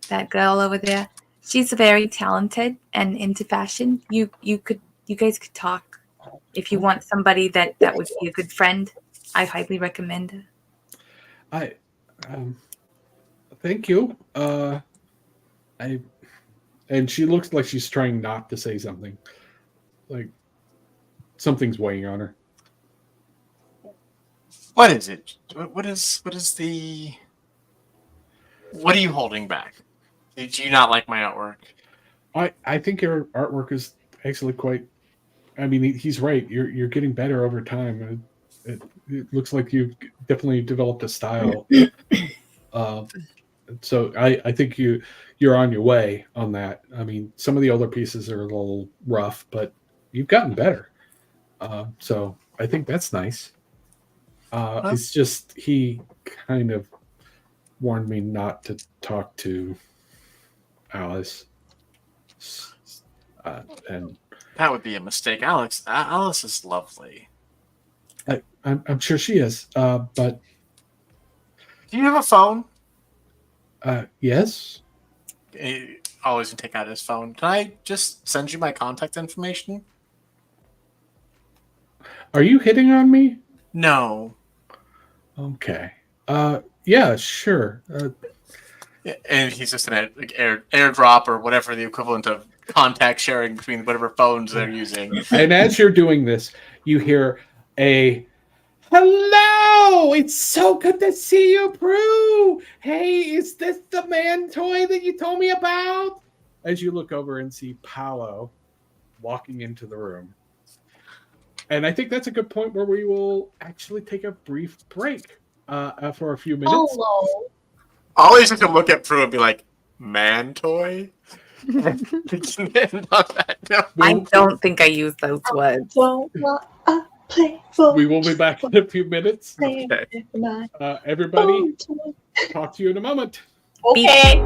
that girl over there, she's very talented and into fashion. You guys could talk. If you want somebody that would be a good friend, I highly recommend her. Thank you. And she looks like she's trying not to say something. Like something's weighing on her. What is it? What are you holding back? Did you not like my artwork? I think your artwork is actually quite. I mean, he's right. You're getting better over time. It looks like you've definitely developed a style. So I think you're on your way on that. I mean, some of the older pieces are a little rough, but you've gotten better. So I think that's nice. It's just he kind of warned me not to talk to Alice, and That would be a mistake, Alex. Alice is lovely. I'm sure she is. But Do you have a phone? yes, He always can take out his phone. Can I just send you my contact information? are you hitting on me? No. Okay. Yeah, sure. And he's just gonna like, airdrop or whatever the equivalent of contact sharing between whatever phones they're using. And as you're doing this, you hear a "Hello, it's so good to see you, Prue. Hey, is this the man toy that you told me about? As you look over and see Paolo walking into the room. And I think that's a good point where we will actually take a brief break for a few minutes. Hello. Ollie's just gonna look at Prue and be like, "Man toy." We can end on that note. I don't think I used those words. Don't want a playful. We will be back in a few minutes. Okay. Everybody, talk to you in a moment. Okay.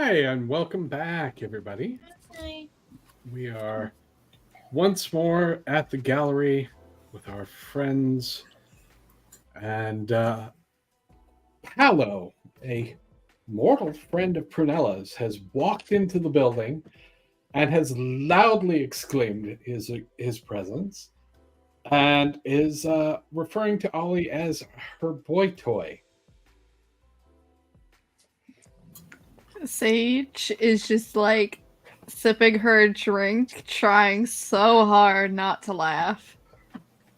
Hi, and welcome back, everybody. Hi. We are once more at the gallery with our friends, and Paolo, a mortal friend of Prunella's, has walked into the building and has loudly exclaimed his presence, and is referring to Ollie as her boy toy. Sage is just like sipping her drink, trying so hard not to laugh.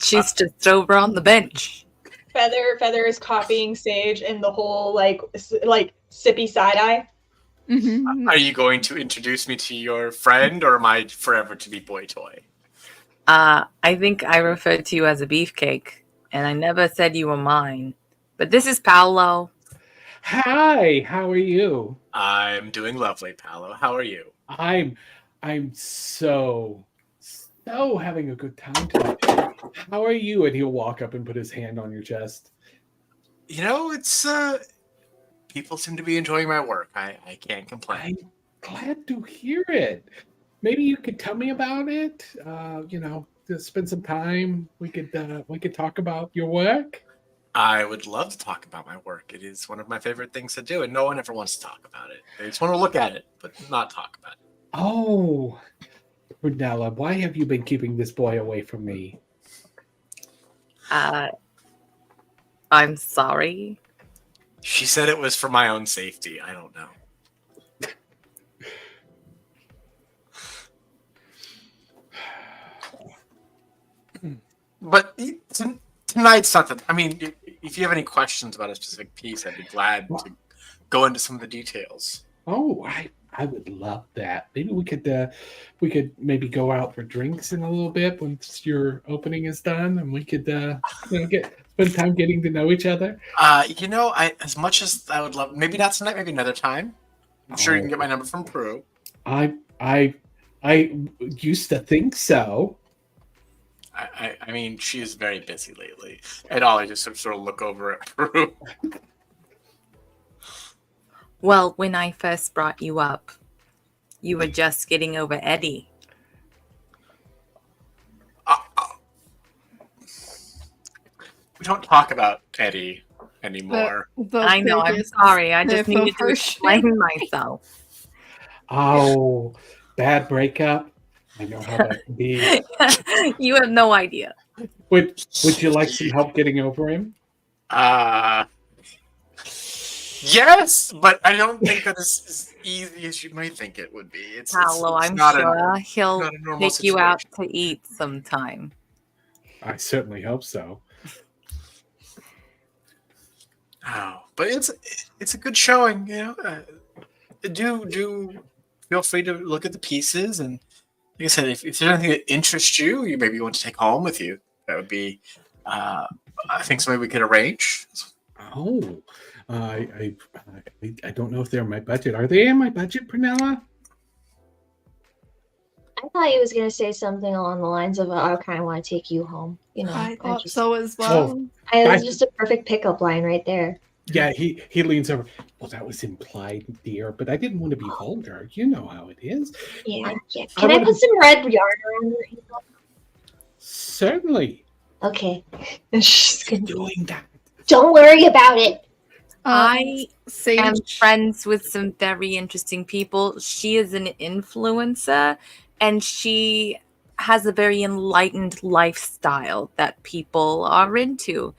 She's just over on the bench. Feather is copying Sage in the whole like sippy side eye. Mhm. Are you going to introduce me to your friend, or am I forever to be boy toy? I think I referred to you as a beefcake, and I never said you were mine. But this is Paolo. Hi, how are you? I'm doing lovely, Paolo. How are you? I'm so having a good time tonight. How are you? And he'll walk up and put his hand on your chest. You know, it's people seem to be enjoying my work. I can't complain. I'm glad to hear it. Maybe you could tell me about it. To spend some time. We could talk about your work. I would love to talk about my work. It is one of my favorite things to do, and no one ever wants to talk about it. They just want to look at it, but not talk about it. Oh, Prunella, why have you been keeping this boy away from me? I'm sorry. She said it was for my own safety. I don't know. But tonight's something. I mean, if you have any questions about a specific piece, I'd be glad to go into some of the details. Oh, I would love that. Maybe we could maybe go out for drinks in a little bit once your opening is done, and we could spend time getting to know each other. As much as I would love, maybe not tonight, maybe another time. I'm sure you can get my number from Prue. I used to think so. I mean, she is very busy lately. And Ollie just sort of look over at Prue. Well, when I first brought you up, you were just getting over Eddie. We don't talk about Eddie anymore. I know, I'm sorry. I just needed to explain myself. Oh, bad breakup. I know how that can be. You have no idea. Would you like some help getting over him? Yes, but I don't think that is as easy as you might think it would be. Paolo, I'm sure he'll take you out to eat sometime. I certainly hope so. Oh, but it's a good showing, Do feel free to look at the pieces, and like I said, if there's anything that interests you, you maybe want to take home with you. That would be, I think, something we could arrange. Oh, I don't know if they're in my budget. Are they in my budget, Prunella? I thought he was going to say something along the lines of, I kind of want to take you home. I thought so as well. It was just a perfect pickup line right there. Yeah, he leans over. Well, that was implied, dear, but I didn't want to be vulgar. You know how it is. Yeah. Can I put some red yarn around your ankle? Certainly. Okay. She's doing that. Don't worry about it. I am friends with some very interesting people. She is an influencer, and she has a very enlightened lifestyle that people are into.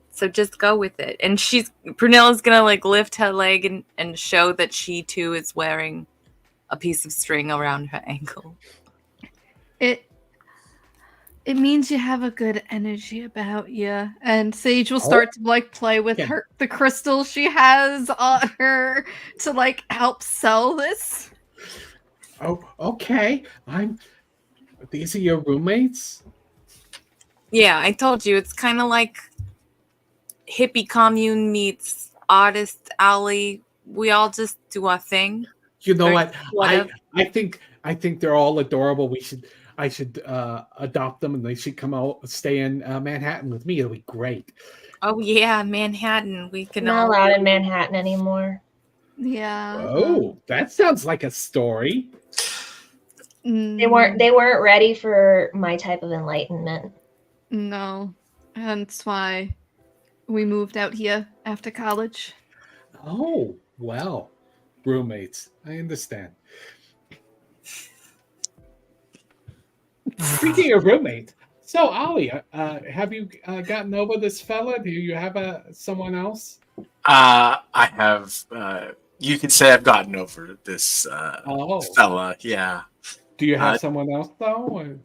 So just go with it. And Prunella's gonna lift her leg and show that she too is wearing a piece of string around her ankle. It means you have a good energy about you. And Sage will start to play with the crystal she has on her to help sell this. Oh, okay. These are your roommates? Yeah, I told you it's kind of like hippie commune meets artist alley. We all just do our thing. You know what? I think they're all adorable. I should adopt them, and they should come out, stay in Manhattan with me. It'll be great. Oh yeah, Manhattan. We can not allowed in Manhattan anymore. Yeah. Oh, that sounds like a story. They weren't ready for my type of enlightenment. No. That's why we moved out here after college. Oh, well, roommates. I understand. Speaking of roommates, so Ollie, have you gotten over this fella? Do you have someone else? I have. You could say I've gotten over this Oh, fella. Yeah. do you have Uh, someone else though? Or-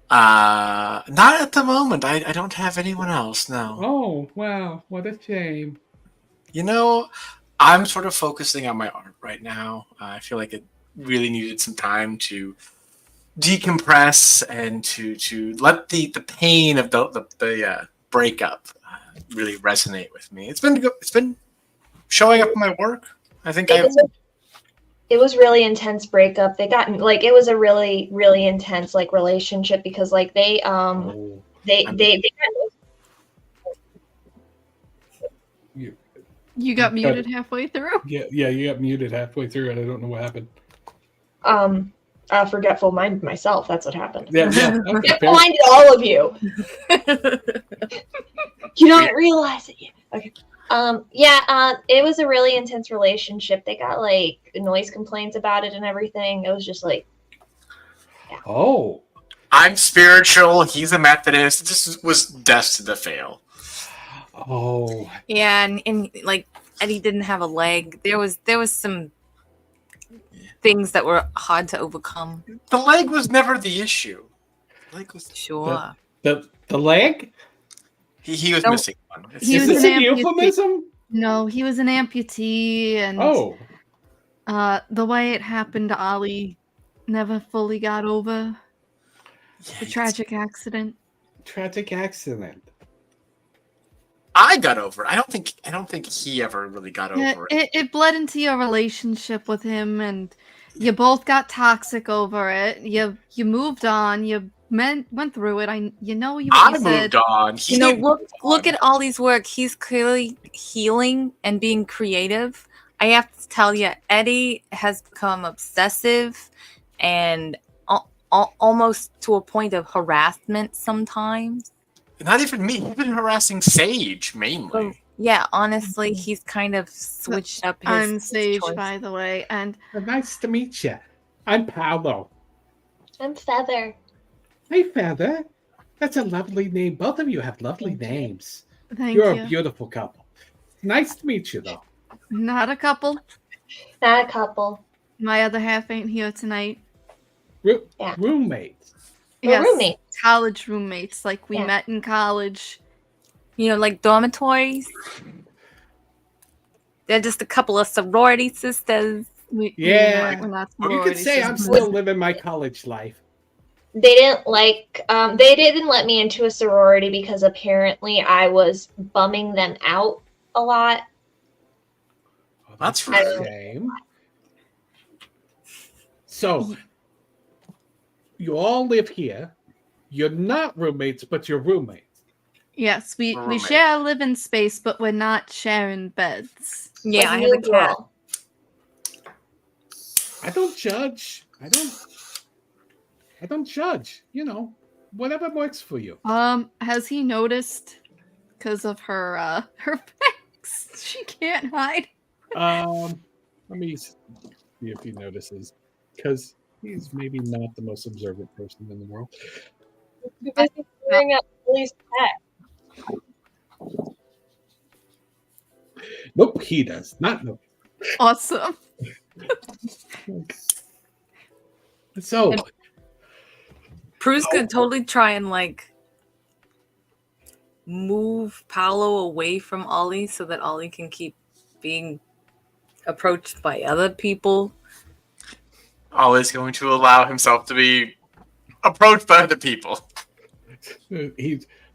Not at the moment. I don't have anyone else. No. Oh, wow, what a shame. You know, I'm sort of focusing on my art right now. I feel like it really needed some time to decompress and to let the pain of the breakup really resonate with me. It's been showing up in my work. I think It was really intense breakup. They got like it was a really really intense like relationship because like they Oh, they I'm- they, they You got Got muted it. halfway through. yeah, you got muted halfway through, and I don't know what happened. Forgetful mind myself. That's what happened. Yeah, okay, fair. blinded all of you. You don't realize it yet. Okay. It was a really intense relationship. They got like noise complaints about it and everything. It was just like Oh, I'm spiritual. He's a Methodist. This was destined to fail. oh, Yeah, and like Eddie didn't have a leg. There was some things that were hard to overcome. The leg was never the issue. The leg was Sure. the leg? he was No. missing one. He Is was this an a amputee. euphemism? No, he was an amputee, and Oh, the way it happened to Ollie never fully got over the tragic accident. tragic accident. I got over it. I don't think he ever really got Yeah, over it. it bled into your relationship with him, and you both got toxic over it. You moved on. You went through it. You know you I said. moved on. He You know, didn't look move look on. at Ollie's work. He's clearly healing and being creative. I have to tell you, Eddie has become obsessive and almost to a point of harassment sometimes. Not even me. He's been harassing Sage mainly. So, yeah, honestly, he's kind of switched up his. I'm his Sage, choice. by the way, and Nice to meet you. I'm Paolo. I'm Feather. Hey, Feather. That's a lovely name. Both of you have lovely names. thank You're you. a beautiful couple. Nice to meet you, though. Not a couple. Not a couple. My other half ain't here tonight. Yeah. Roommates. We're roommates. College roommates. Like we Yeah. met in college. You know, like dormitories. They're just a couple of sorority sisters. Yeah. We're not You could sorority say I'm sisters. still living my college life. They didn't let me into a sorority because apparently I was bumming them out a lot. Oh, That's a right. shame. So, you all live here. You're not roommates, but you're roommates. Yes, we Roommate. share a living space, but we're not sharing beds. Yeah, Like I have New a cat. Girl. I don't judge. I don't judge. You know, whatever works for you. Has he noticed because of her her pecs? She can't hide. Let me see if he notices, because he's maybe not the most observant person in the world. You're busy figuring out Lily's pet. Nope, he does not know. Awesome. So, And- Prue's could totally try and like move Paolo away from Ollie so that Ollie can keep being approached by other people. Ollie's going to allow himself to be approached by other people.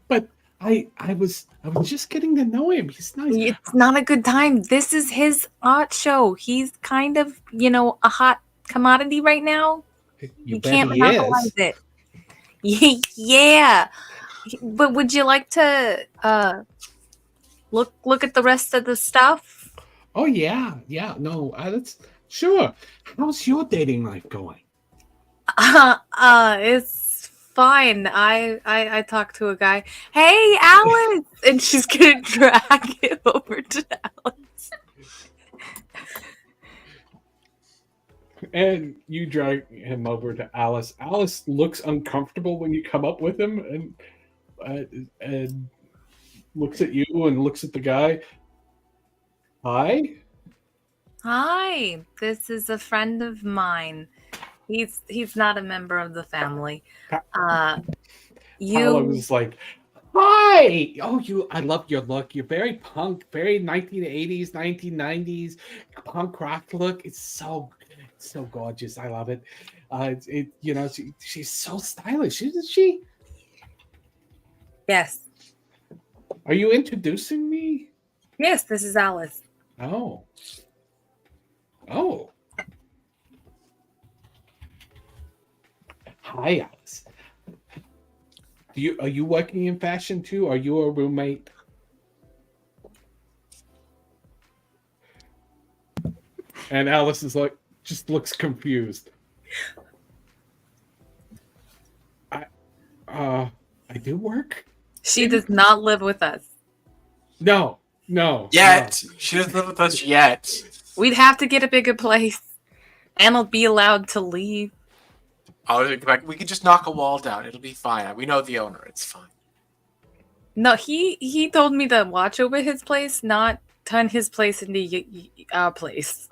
but I was just getting to know him. He's nice. It's not a good time. This is his art show. He's kind of, a hot commodity right now. You We bet can't he monopolize is. it. Yeah. But would you like to look at the rest of the stuff? Oh yeah, yeah. No, that's sure. How's your dating life going? It's fine. I talked to a guy. Hey, Alice, and she's gonna drag him over to Alice. And you drag him over to Alice. Alice looks uncomfortable when you come up with him, and looks at you and looks at the guy. Hi. Hi, this is a friend of mine. He's not a member of the family. Paolo You was like, "Hi! Oh, I love your look. You're very punk, very 1980s, 1990s punk rock look. It's so gorgeous. I love it. She's so stylish, isn't she? Yes. Are you introducing me? Yes, this is Alice. Oh. Hi, Alice. Are you working in fashion too? Are you a roommate? And Alice is like, just looks confused. I do work? She does not live with us. No. Yet. She doesn't live with us yet. We'd have to get a bigger place. And I'll be allowed to leave. Oh, like, we could just knock a wall down. It'll be fine. We know the owner. It's fine. No, he told me to watch over his place, not turn his place into our place.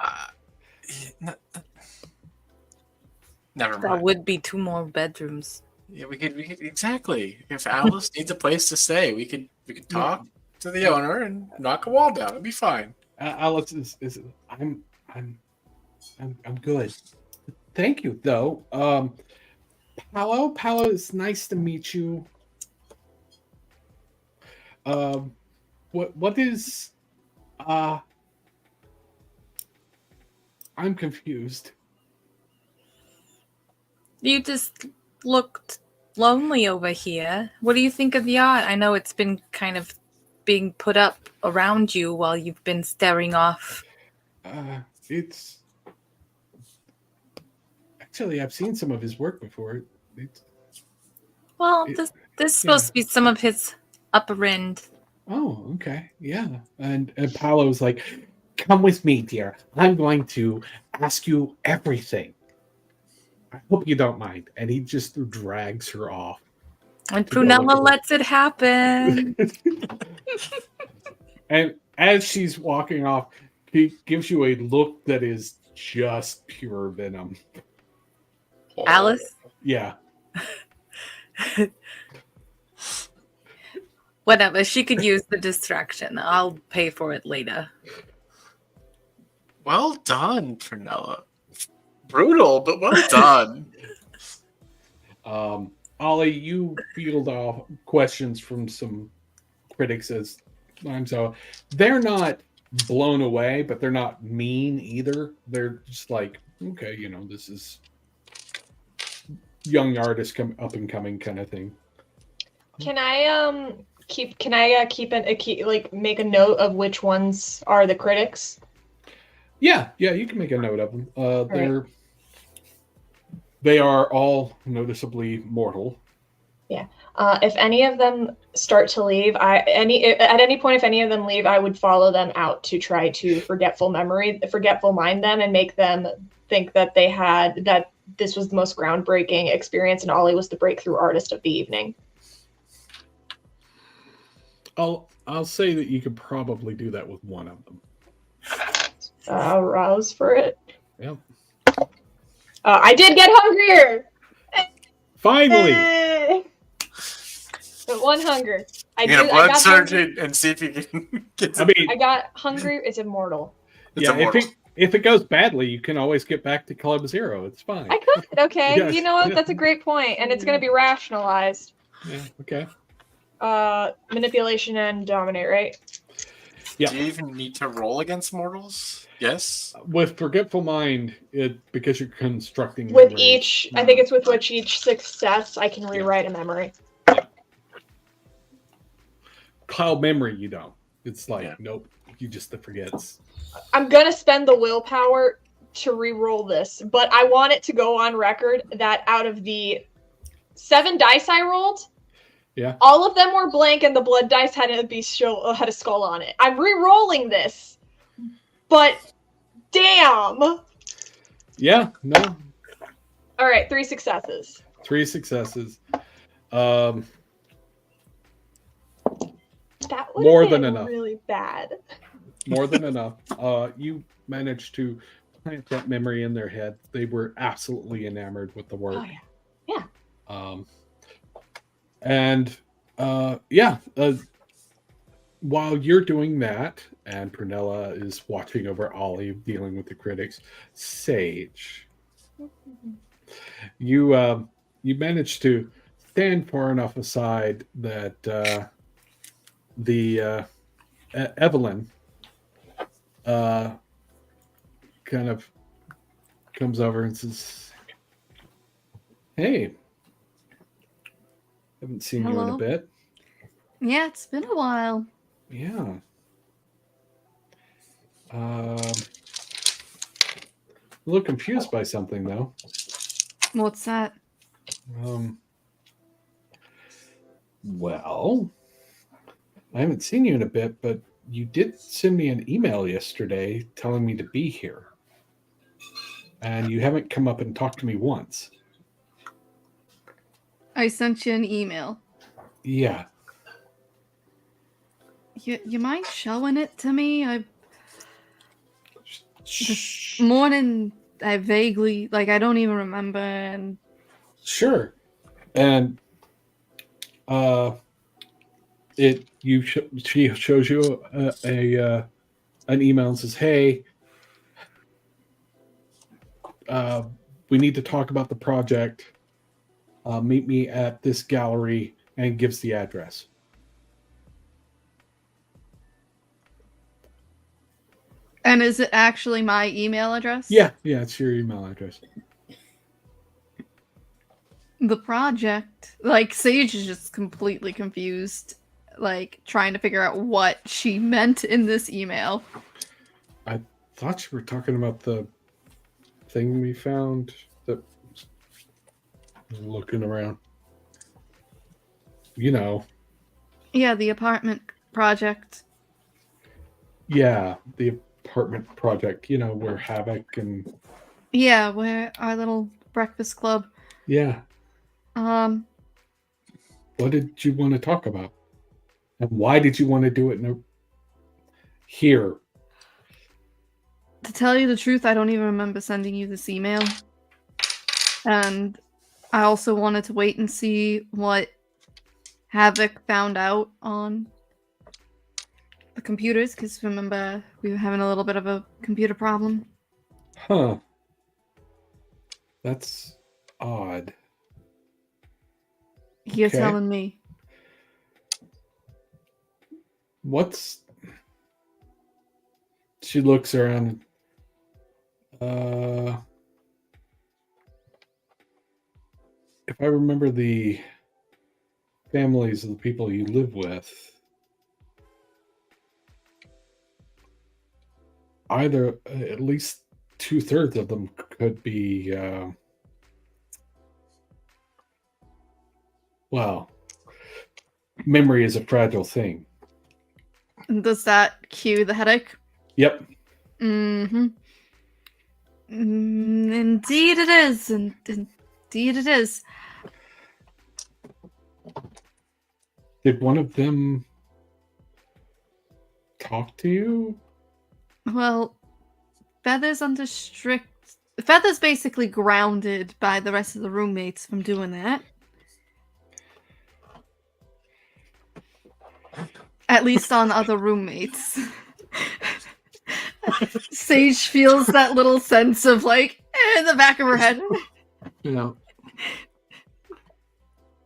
Never mind. That would be 2 more bedrooms. Yeah, we could exactly. If Alice needs a place to stay, we could talk to the owner and knock a wall down. It'll be fine. Alice is I'm good. Thank you, though. Paolo, it's nice to meet you. What is I'm confused. You just looked lonely over here. What do you think of the art? I know it's been kind of being put up around you while you've been staring off. It's actually, I've seen some of his work before. This is supposed to be some of his upper end. Oh, okay. Yeah. And Paolo's like, come with me, dear. I'm going to ask you everything. I hope you don't mind. And he just drags her off. And Prunella lets it happen. And as she's walking off, he gives you a look that is just pure venom. Alice? Yeah. Whatever. She could use the distraction. I'll pay for it later. Well done, Prunella. Brutal, but well done. Ollie, you field off questions from some critics as time, so they're not blown away, but they're not mean either. They're just like, okay, this is young artist up and coming kind of thing. Can I make a note of which ones are the critics? Yeah, you can make a note of them. They are all noticeably mortal. Yeah. If any of them start to leave, at any point, if any of them leave, I would follow them out to try to forgetful mind them and make them think that that this was the most groundbreaking experience and Ollie was the breakthrough artist of the evening. I'll say that you could probably do that with one of them. Rouse for it. Yep. I did get hungrier. Finally. But one hunger. I blood surgeon and see if you can get. I got hungry. It's immortal. It's immortal. If it goes badly, you can always get back to Club Zero. It's fine. I could. Okay. Yes. You know what? That's a great point, and it's going to be rationalized. Yeah. Okay. Manipulation and dominate, right? Yeah. Do you even need to roll against mortals? Yes. With forgetful mind, because you're constructing with memory, each. I think it's with each success I can rewrite a memory. Cloud memory, you don't. It's like nope, you You just forgets. I'm gonna spend the willpower to re-roll this, but I want it to go on record that out of the 7 dice I rolled, Yeah. all of them were blank, and the blood dice had a skull on it. I'm re-rolling this, but damn. Yeah. No. All right, 3 successes. 3 successes. That would More have been than enough. really bad. More than enough. You managed to plant that memory in their head. They were absolutely enamored with the work. Oh yeah. While you're doing that, and Prunella is watching over Ollie, dealing with the critics, Sage, you managed to stand far enough aside that Evelyn kind of comes over and says, "Hey, haven't seen you in Hello? a bit." Yeah, it's been a while. Yeah. A little confused by something though. What's that? Well, I haven't seen you in a bit, but you did send me an email yesterday telling me to be here. And you haven't come up and talked to me once. I sent you an email. Yeah. You mind showing it to me? Shh. This morning, I vaguely, I don't even remember, and... Sure. And she shows you an email and says, "Hey, we need to talk about the project. Meet me at this gallery," and gives the address. And is it actually my email address? Yeah, it's your email address. The project, Sage is just completely confused, trying to figure out what she meant in this email. I thought you were talking about the thing we found that looking around. You know. Yeah, the apartment project. Yeah, the apartment project, where Havoc and... Yeah, where our little breakfast club. Yeah. Um, What did you want to talk about? And why did you want to do it here? to tell you the truth, I don't even remember sending you this email. And I also wanted to wait and see what Havoc found out on the computers, because remember, we were having a little bit of a computer problem. Huh. That's odd. You're Okay. telling me. She looks around. If I remember the families of the people you live with, either at least 2/3 of them could be memory is a fragile thing. Does that cue the headache? Yep. Mm-hmm. Indeed it is. Indeed it is. Did one of them talk to you? Well, Feather's basically grounded by the rest of the roommates from doing that. At least on other roommates. Sage feels that little sense of in the back of her head.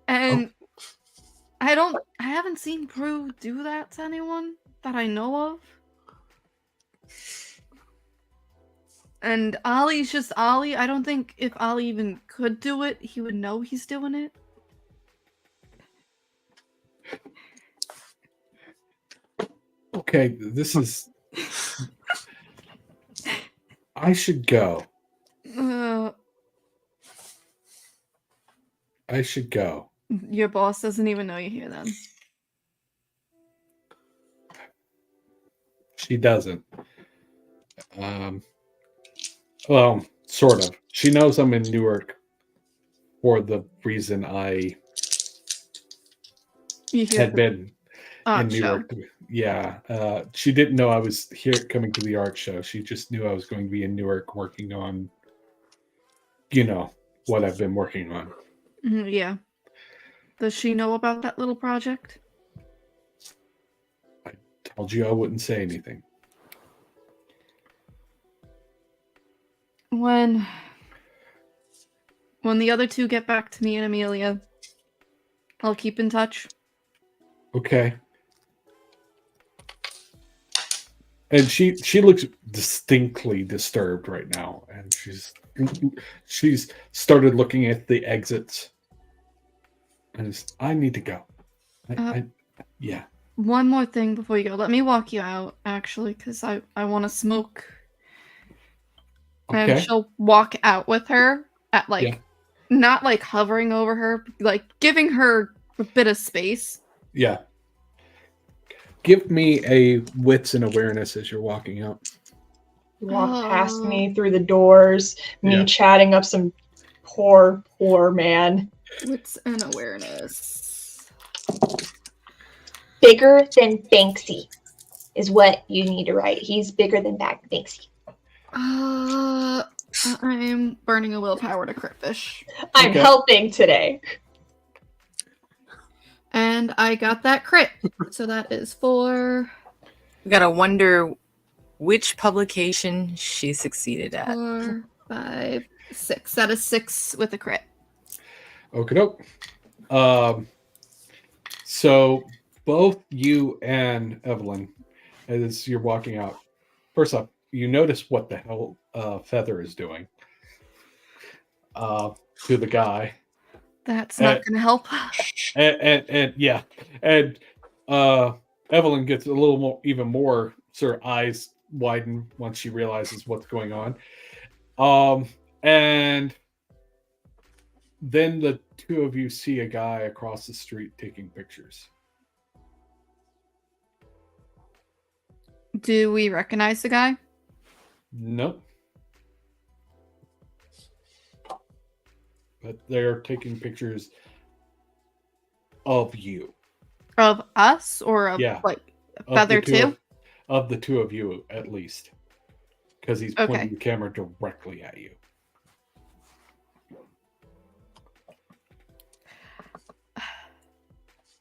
And I haven't seen Prue do that to anyone that I know of. And Ollie's just Ollie. I don't think if Ollie even could do it, he would know he's doing it. Okay, this is I should go. I should go. Your boss doesn't even know you're here then. She doesn't. Well, sort of. She knows I'm in Newark for the reason I You hear had the been art in show. Newark. Yeah. She didn't know I was here coming to the art show. She just knew I was going to be in Newark working on, what I've been working on. Yeah. Does she know about that little project? I told you I wouldn't say anything. When the other two get back to me and Amelia, I'll keep in touch. Okay. And she looks distinctly disturbed right now, and she's started looking at the exits. And I need to go. Yeah. One more thing before you go. Let me walk you out, actually, because I want to smoke. And Okay. she'll walk out with her at Yeah. not like hovering over her, like giving her a bit of space. Yeah. Give me a wits and awareness as you're walking out. You walk past Oh. me through the doors, me Yeah. chatting up some poor man. Wits and awareness. Bigger than Banksy is what you need to write. He's bigger than Banksy. I'm burning a willpower to crit fish. I'm Okay. helping today. And I got that crit. So that is 4, We gotta wonder which publication she succeeded at. 4, 5, 6. That is 6 with a crit. Okie doke. So both you and Evelyn, as you're walking out, first off, you notice what the hell Feather is doing to the guy. That's not going to help. And yeah, and Evelyn gets a little more, even more, sort of eyes widen once she realizes what's going on. And then the two of you see a guy across the street taking pictures. Do we recognize the guy? Nope. But they're taking pictures of you. Of us or of Yeah. like Of the Feather two too? of the two of you, at least. Because he's pointing Okay. the camera directly at you.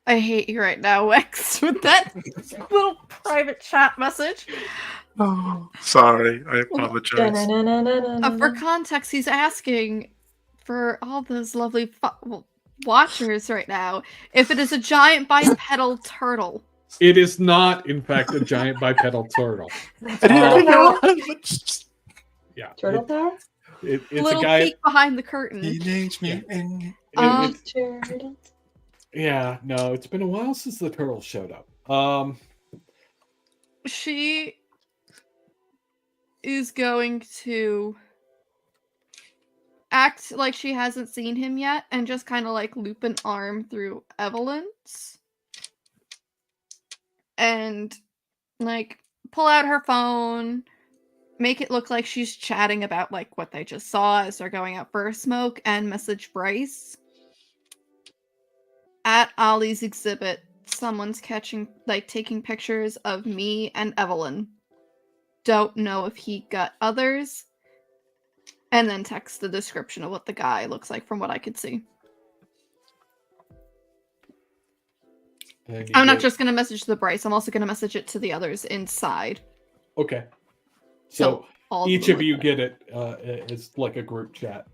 I hate you right now, Wex, with that little private chat message. Oh, sorry. I Well, apologize. For context, he's asking for all those lovely watchers right now if it is a giant bipedal turtle. It is not, in fact, a giant bipedal turtle. I didn't think it was. Yeah. Turtle power? It's Little a guy. peek behind the curtain. Teenage Mutant it's- Turtle. yeah, no, it's been a while since the turtle showed up. She is going to act like she hasn't seen him yet and just kind of like loop an arm through Evelyn's and like pull out her phone, make it look like she's chatting about like what they just saw as they're going out for a smoke, and message Bryce. At Ollie's exhibit, someone's taking pictures of me and Evelyn. Don't know if he got others. And then text the description of what the guy looks like from what I could see. And you I'm not get- just going to message to the Bryce. I'm also going to message it to the others inside. Okay. So all each them of you look get it. It's like a group chat.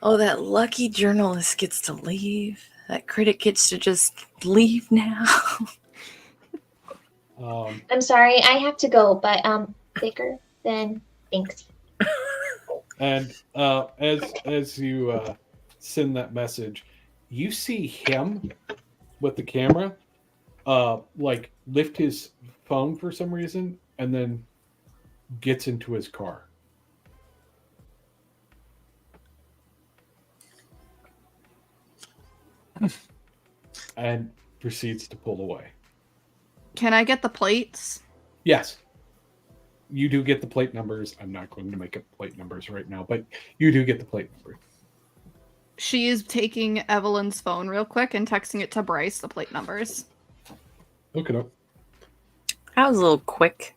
Oh, that lucky journalist gets to leave. That critic gets to just leave now. I'm sorry, I have to go, but bigger than Banksy. And as you send that message, you see him with the camera, like lift his phone for some reason, and then gets into his car. And proceeds to pull away. Can I get the plates? Yes. You do get the plate numbers. I'm not going to make up plate numbers right now, but you do get the plate number. She is taking Evelyn's phone real quick and texting it to Bryce, the plate numbers. Look it up. That was a little quick.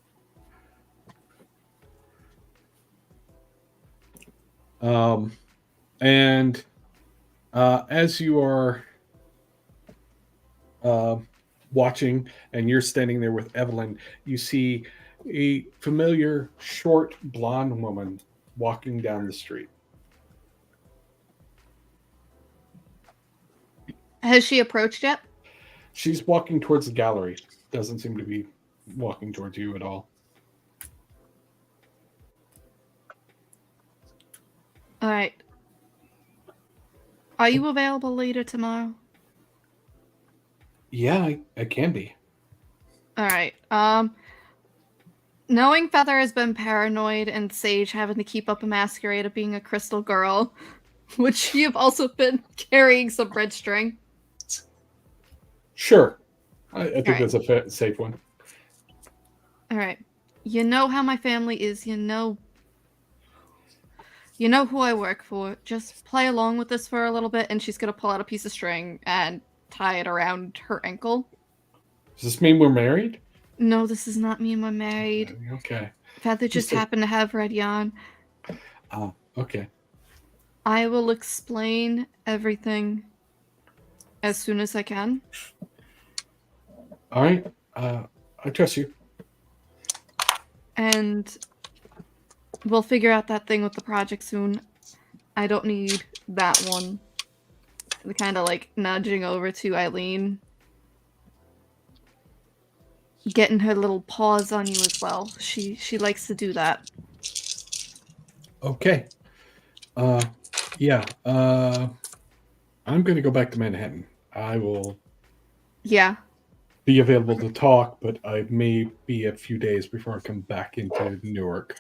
And as you are watching and you're standing there with Evelyn, you see a familiar short blonde woman walking down the street. Has she approached yet? She's walking towards the gallery. Doesn't seem to be walking towards you at all. All right. Are you available later tomorrow? Yeah, I can be. All right. Knowing Feather has been paranoid and Sage having to keep up a masquerade of being a crystal girl, would she have also been carrying some red string? Sure. I think Alright. that's a safe one. All right. You know how my family is. You know who I work for. Just play along with this for a little bit, and she's gonna pull out a piece of string and tie it around her ankle. Does this mean we're married? No, this does not mean we're married. Okay. Feather just happened to have red yarn. Oh, okay. I will explain everything as soon as I can. All right. I trust you. And we'll figure out that thing with the project soon. I don't need that one. The kind of like nudging over to Eileen. Getting her little paws on you as well. She likes to do that. Okay. Yeah. I'm going to go back to Manhattan. I will Yeah. be available to talk, but I may be a few days before I come back into Newark.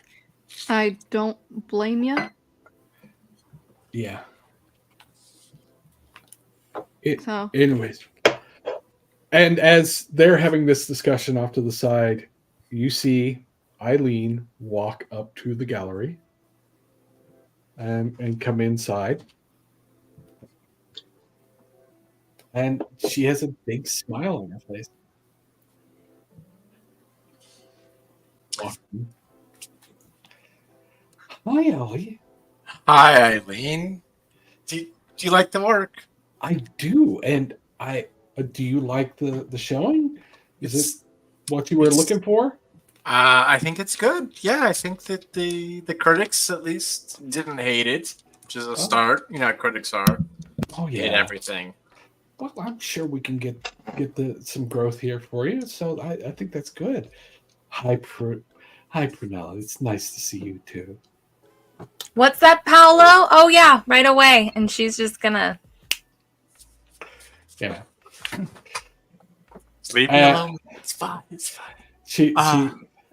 I don't blame you. Yeah. So Anyways. And as they're having this discussion off to the side, you see Eileen walk up to the gallery and come inside. And she has a big smile on her face. Walking. Hi, Ellie. Hi, Eileen. Do you like the work? I do. And do you like the showing? Is it what you were looking for? I think it's good. Yeah, I think that the critics at least didn't hate it, which is a start. You know how critics are. Oh Hate yeah. everything. Well, I'm sure we can get some growth here for you. So I think that's good. Hi, Prunella. It's nice to see you too. What's that, Paolo? Oh yeah, right away. And she's just gonna. Yeah. Leave me alone. It's fine. It's fine. She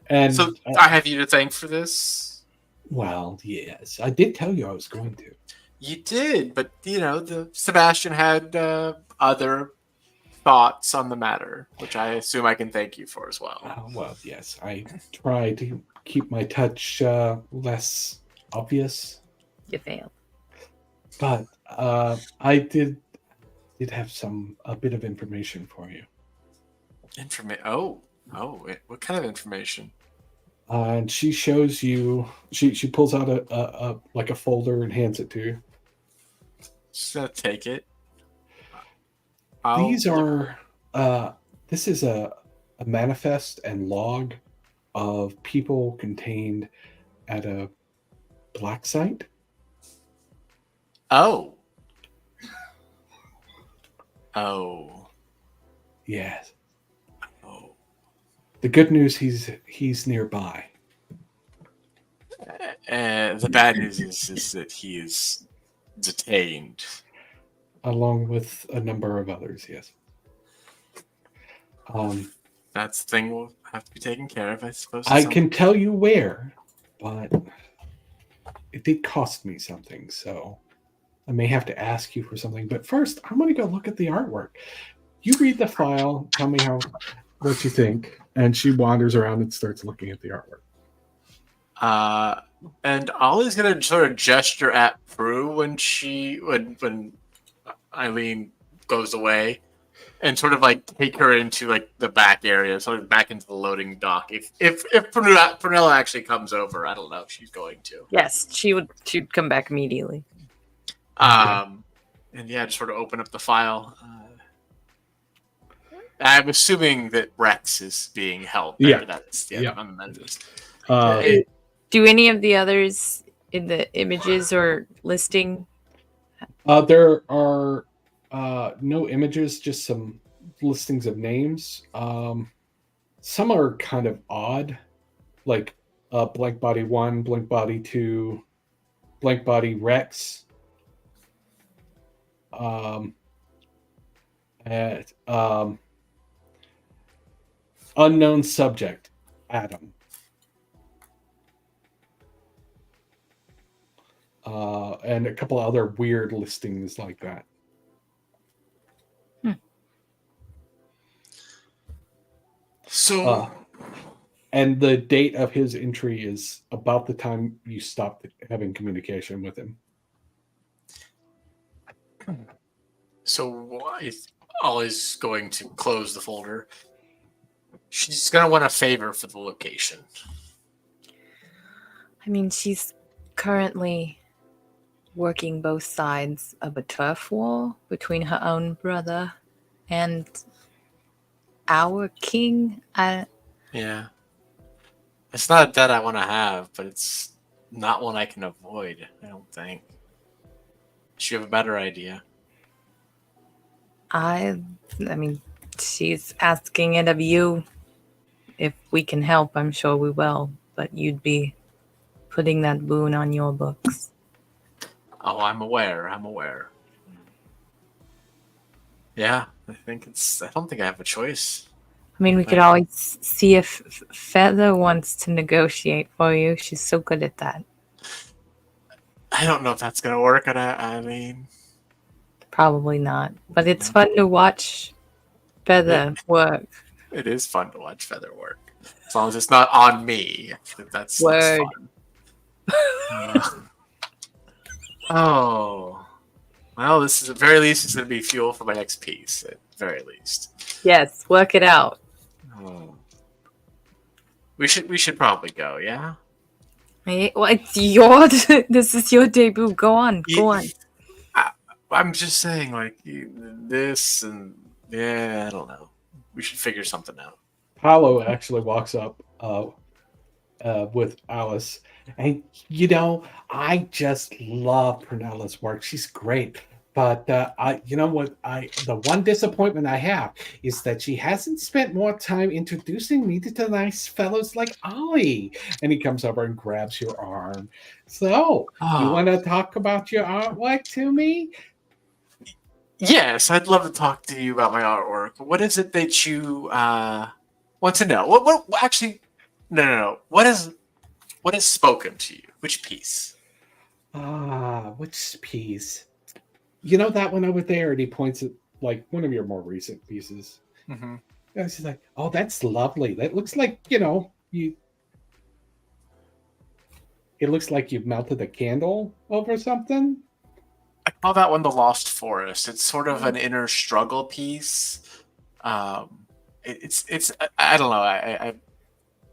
and So I have you to thank for this. well, yes, I did tell you I was going to. You did, but the Sebastian had other thoughts on the matter, which I assume I can thank you for as well. Well, yes, I try to keep my touch less obvious, You failed. but I did have a bit of information for you. What kind of information? And she shows you. She pulls out a like a folder and hands it to you. Just gonna take it. These are. This is a manifest and log of people contained at a black site. Oh. Yes. Oh. The good news, he's nearby. The bad news is that he is detained. Along with a number of others, yes. That's the thing we'll have to be taken care of, I suppose. I can tell you where, but it did cost me something, so I may have to ask you for something. But first, I'm going to go look at the artwork. You read the file. Tell me what you think. And she wanders around and starts looking at the artwork. And Ollie's gonna sort of gesture at Prue when Eileen goes away, and sort of like take her into like the back area, sort of back into the loading dock. If Prunella actually comes over, I don't know if she's going to. Yes, she'd come back immediately. And yeah, just sort of open up the file. I'm assuming that Rex is being held there. Yeah. That's on the Memphis. Do any of the others in the images or listing? There are no images, just some listings of names. Some are kind of odd, like Blank Body 1, Blank Body 2, Blank Body Rex. Unknown subject, Adam. And a couple of other weird listings like that. So, and the date of his entry is about the time you stopped having communication with him. So Ollie's going to close the folder. She's going to want a favor for the location. I mean, she's currently working both sides of a turf war between her own brother and our king. Yeah. It's not a debt I want to have, but it's not one I can avoid, I don't think. Does she have a better idea? I mean, she's asking it of you. If we can help, I'm sure we will. But you'd be putting that boon on your books. Oh, I'm aware. Yeah, I don't think I have a choice. I mean, we could always see if Feather wants to negotiate for you. She's so good at that. I don't know if that's going to work. I mean... Probably not. But it's fun to watch Feather work. It is fun to watch Feather work. As long as it's not on me. That's fun. Oh. Well, this is at the very least it's going to be fuel for my next piece. At the very least. Yes, work it out. Oh. We should probably go, yeah? Well, it's this is your debut. Go on. I'm just saying, like, this and... Yeah, I don't know. We should figure something out. Paolo actually walks up with Alice. And, I just love Prunella's work. She's great. But the one disappointment I have is that she hasn't spent more time introducing me to the nice fellows like Ollie. And he comes over and grabs your arm. So, you want to talk about your artwork to me? Yes, I'd love to talk to you about my artwork. What is it that you want to know? What actually? No. What has spoken to you? Which piece? Which piece? You know that one over there? And he points at like one of your more recent pieces. Mm-hmm. And she's like, "Oh, that's lovely. That looks like you. It looks like you've melted a candle over something." I call that one the Lost Forest. It's sort of an inner struggle piece. It's I don't know.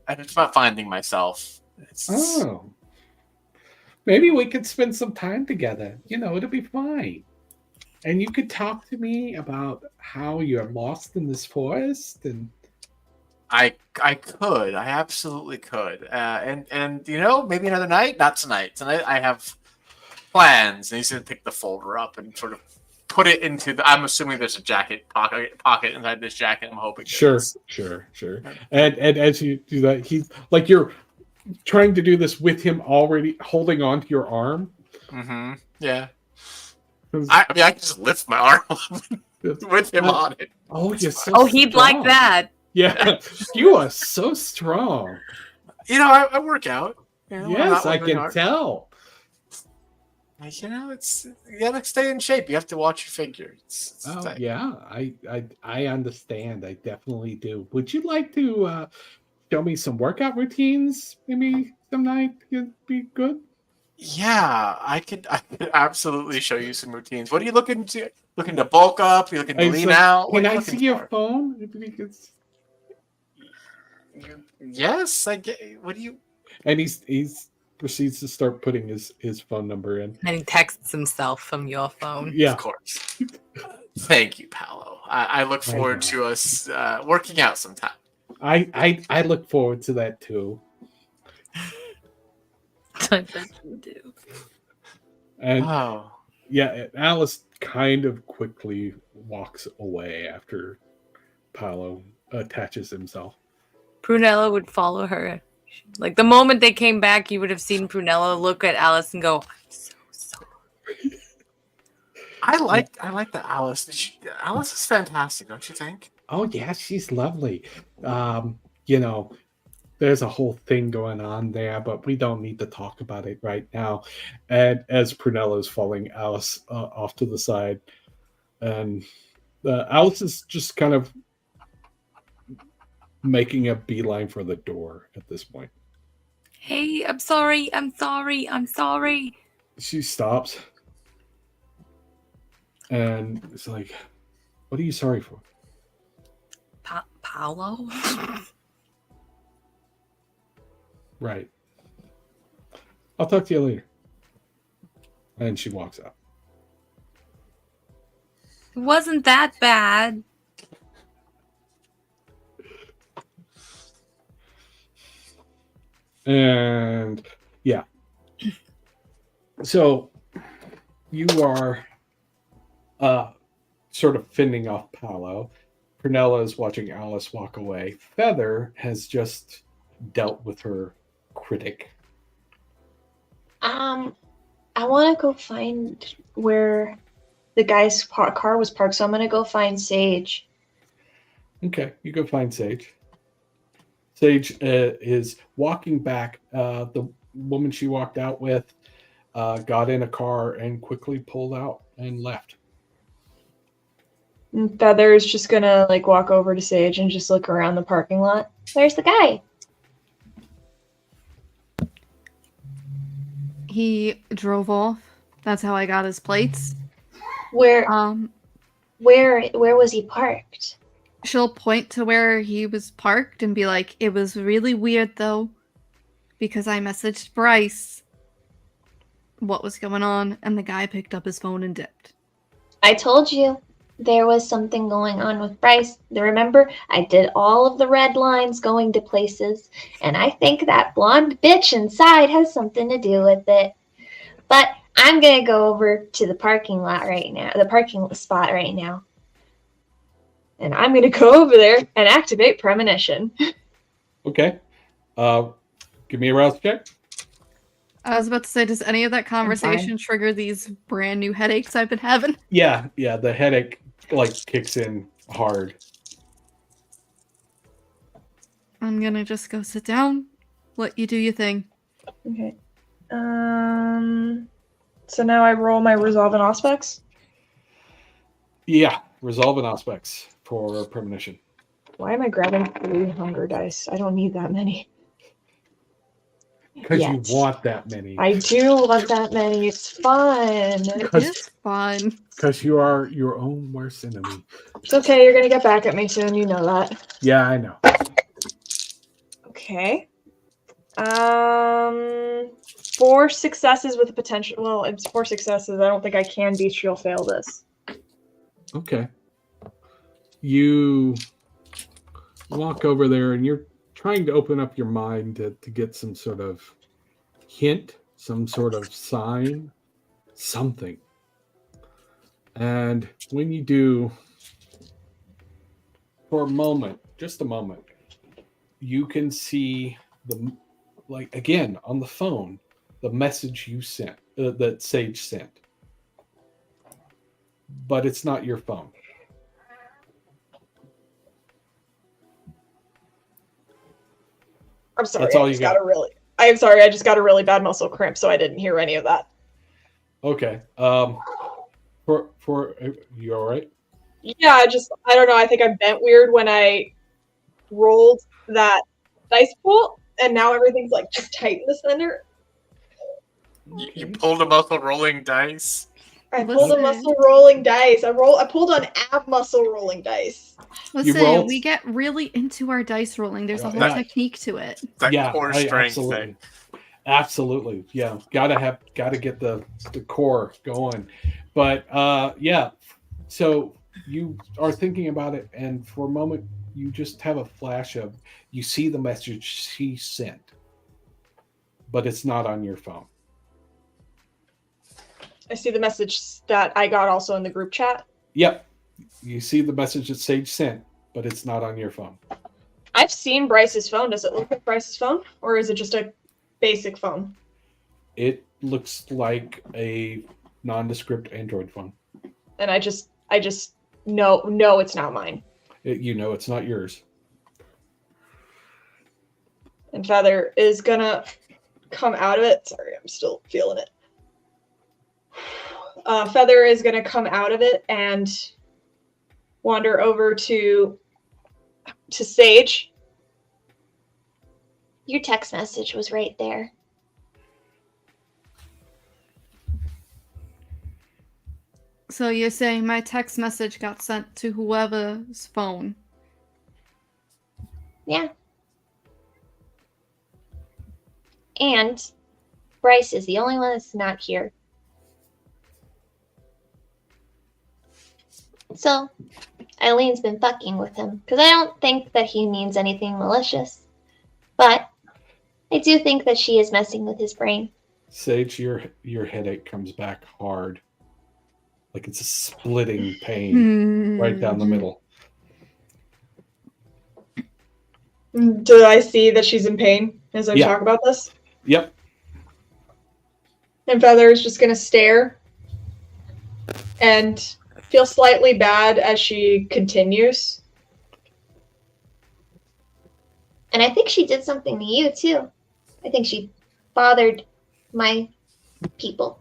It's about finding myself. Maybe we could spend some time together. It'll be fine. And you could talk to me about how you're lost in this forest. And I could. I absolutely could. And maybe another night. Not tonight. Tonight I have plans. And he's going to pick the folder up and sort of put it into I'm assuming there's a pocket inside this jacket. I'm hoping. Sure. And as you do that, he's like, you're trying to do this with him already holding onto your arm. Mm-hmm. Yeah. I can just lift my arm with him on it. Oh, yes. Oh, he'd like that. Yeah, you are so strong. You know, I work out. You know, when I'm Yes, not I working can hard. tell. You know, you gotta stay in shape. You have to watch your figure. It's a Oh thing. yeah, I understand. I definitely do. Would you like to show me some workout routines? Maybe some night could be good. Yeah, I could absolutely show you some routines. What are you looking to? Looking to bulk up? You looking to It's lean like, out? What can are you I looking see your for? phone? Because Yes, I get. What do you? and he's proceeds to start putting his phone number in. And he texts himself from your phone. Of Yeah, course. Thank you, Paolo. I look I forward know. to us working out sometime. I look forward to that too. I bet you do. And Oh, yeah, Alice kind of quickly walks away after Paolo attaches himself. Prunella would follow her. Like the moment they came back, you would have seen Prunella look at Alice and go, "I'm so sorry." I like that Alice. Alice is fantastic, don't you think? Oh yeah, she's lovely. You know, there's a whole thing going on there, but we don't need to talk about it right now. And as Prunella is following Alice off to the side, and Alice is just kind of making a beeline for the door at this point. Hey, I'm sorry. I'm sorry. I'm sorry. She stops and it's like, "What are you sorry for?" Paolo? Right. I'll talk to you later. And she walks out. It wasn't that bad. And yeah. So you are sort of fending off Paolo. Prunella is watching Alice walk away. Feather has just dealt with her critic. I want to go find where the guy's car was parked, so I'm gonna go find Sage. Okay, you go find Sage. Sage is walking back. The woman she walked out with got in a car and quickly pulled out and left. And Feather's just gonna like walk over to Sage and just look around the parking lot. Where's the guy? He drove off. That's how I got his plates. Where was he parked? She'll point to where he was parked and be like, "It was really weird though, because I messaged Bryce what was going on, and the guy picked up his phone and dipped." I told you there was something going on with Bryce. Remember, I did all of the red lines going to places, and I think that blonde bitch inside has something to do with it. But I'm gonna go over to the parking lot right now, the parking spot right now. And I'm gonna go over there and activate premonition. Okay. Give me a rouse check. I was about to say, does any of that conversation trigger these brand new headaches I've been having? Yeah, the headache like kicks in hard. I'm gonna just go sit down, let you do your thing. Okay. So now I roll my resolve and aspects. Yeah, resolve and aspects for premonition. Why am I grabbing 3 hunger dice? I don't need that many. Because you Yes. want that many. I do want that many. It's fun. It's fun. Because you are your own worst enemy. It's okay. You're gonna get back at me soon. You know that. Yeah, I know. Okay. 4 successes with a potential. Well, it's 4 successes. I don't think I can bestial fail this. Okay. You walk over there and you're trying to open up your mind to get some sort of hint, some sort of sign, something. And when you do, for a moment, just a moment, you can see like again on the phone, the message you sent, that Sage sent. But it's not your phone. I'm sorry. That's all you got. I'm sorry. I just got a really bad muscle cramp, so I didn't hear any of that. Okay. For you all right? Yeah, I don't know. I think I bent weird when I rolled that dice pool, and now everything's like just tight in the center. You pulled a muscle rolling dice. I pulled a muscle rolling dice. I pulled an ab muscle rolling dice. You Listen, rolled- we get really into our dice rolling. There's a whole Yeah. technique to it. That Yeah, core I- strength absolutely. thing. Absolutely. Yeah. Gotta get the core going. But yeah. So you are thinking about it, and for a moment you just have a flash of you see the message she sent, but it's not on your phone. I see the message that I got also in the group chat. Yep. You see the message that Sage sent, but it's not on your phone. I've seen Bryce's phone. Does it look like Bryce's phone, or is it just a basic phone? It looks like a nondescript Android phone. And I just no, it's not mine. You know it's not yours. And Feather is gonna come out of it. Sorry, I'm still feeling it. Feather is gonna come out of it and wander over to Sage. Your text message was right there. So you're saying my text message got sent to whoever's phone? Yeah. And Bryce is the only one that's not here. So, Eileen's been fucking with him, because I don't think that he means anything malicious. But I do think that she is messing with his brain. Sage, your headache comes back hard. Like it's a splitting pain right down the middle. Do I see that she's in pain as I talk about this? Yep. And Feather is just gonna stare and feel slightly bad as she continues. And I think she did something to you, too. I think she bothered my people.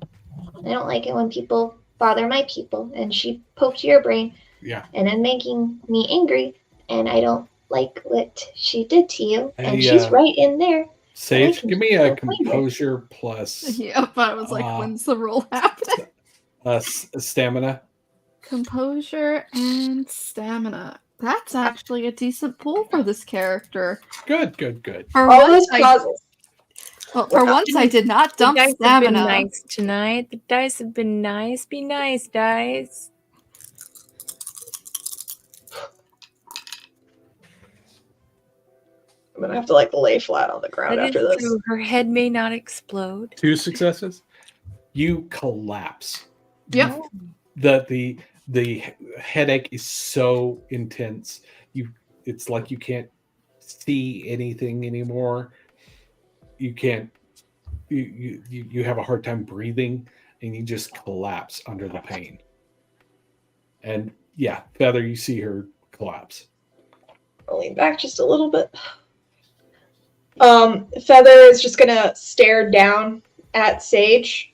I don't like it when people bother my people. And she poked your brain. Yeah. And then making me angry. And I don't like what she did to you. And Hey, she's right in there. Sage, give me a still find her. composure plus Yep, I was like, when's the roll happening? stamina. Composure and stamina. That's actually a decent pool for this character. Good. For All once, this causes. I did not dump the dice have been stamina. nice tonight. The dice have been nice. Be nice, dice. I'm gonna have to like lay flat on the ground That after is this. true. Her head may not explode. 2 successes. You collapse. Yep. The headache is so intense. It's like you can't see anything anymore. You can't. You have a hard time breathing, and you just collapse under the pain. And yeah, Feather, you see her collapse. I'll lean back just a little bit. Feather is just gonna stare down at Sage,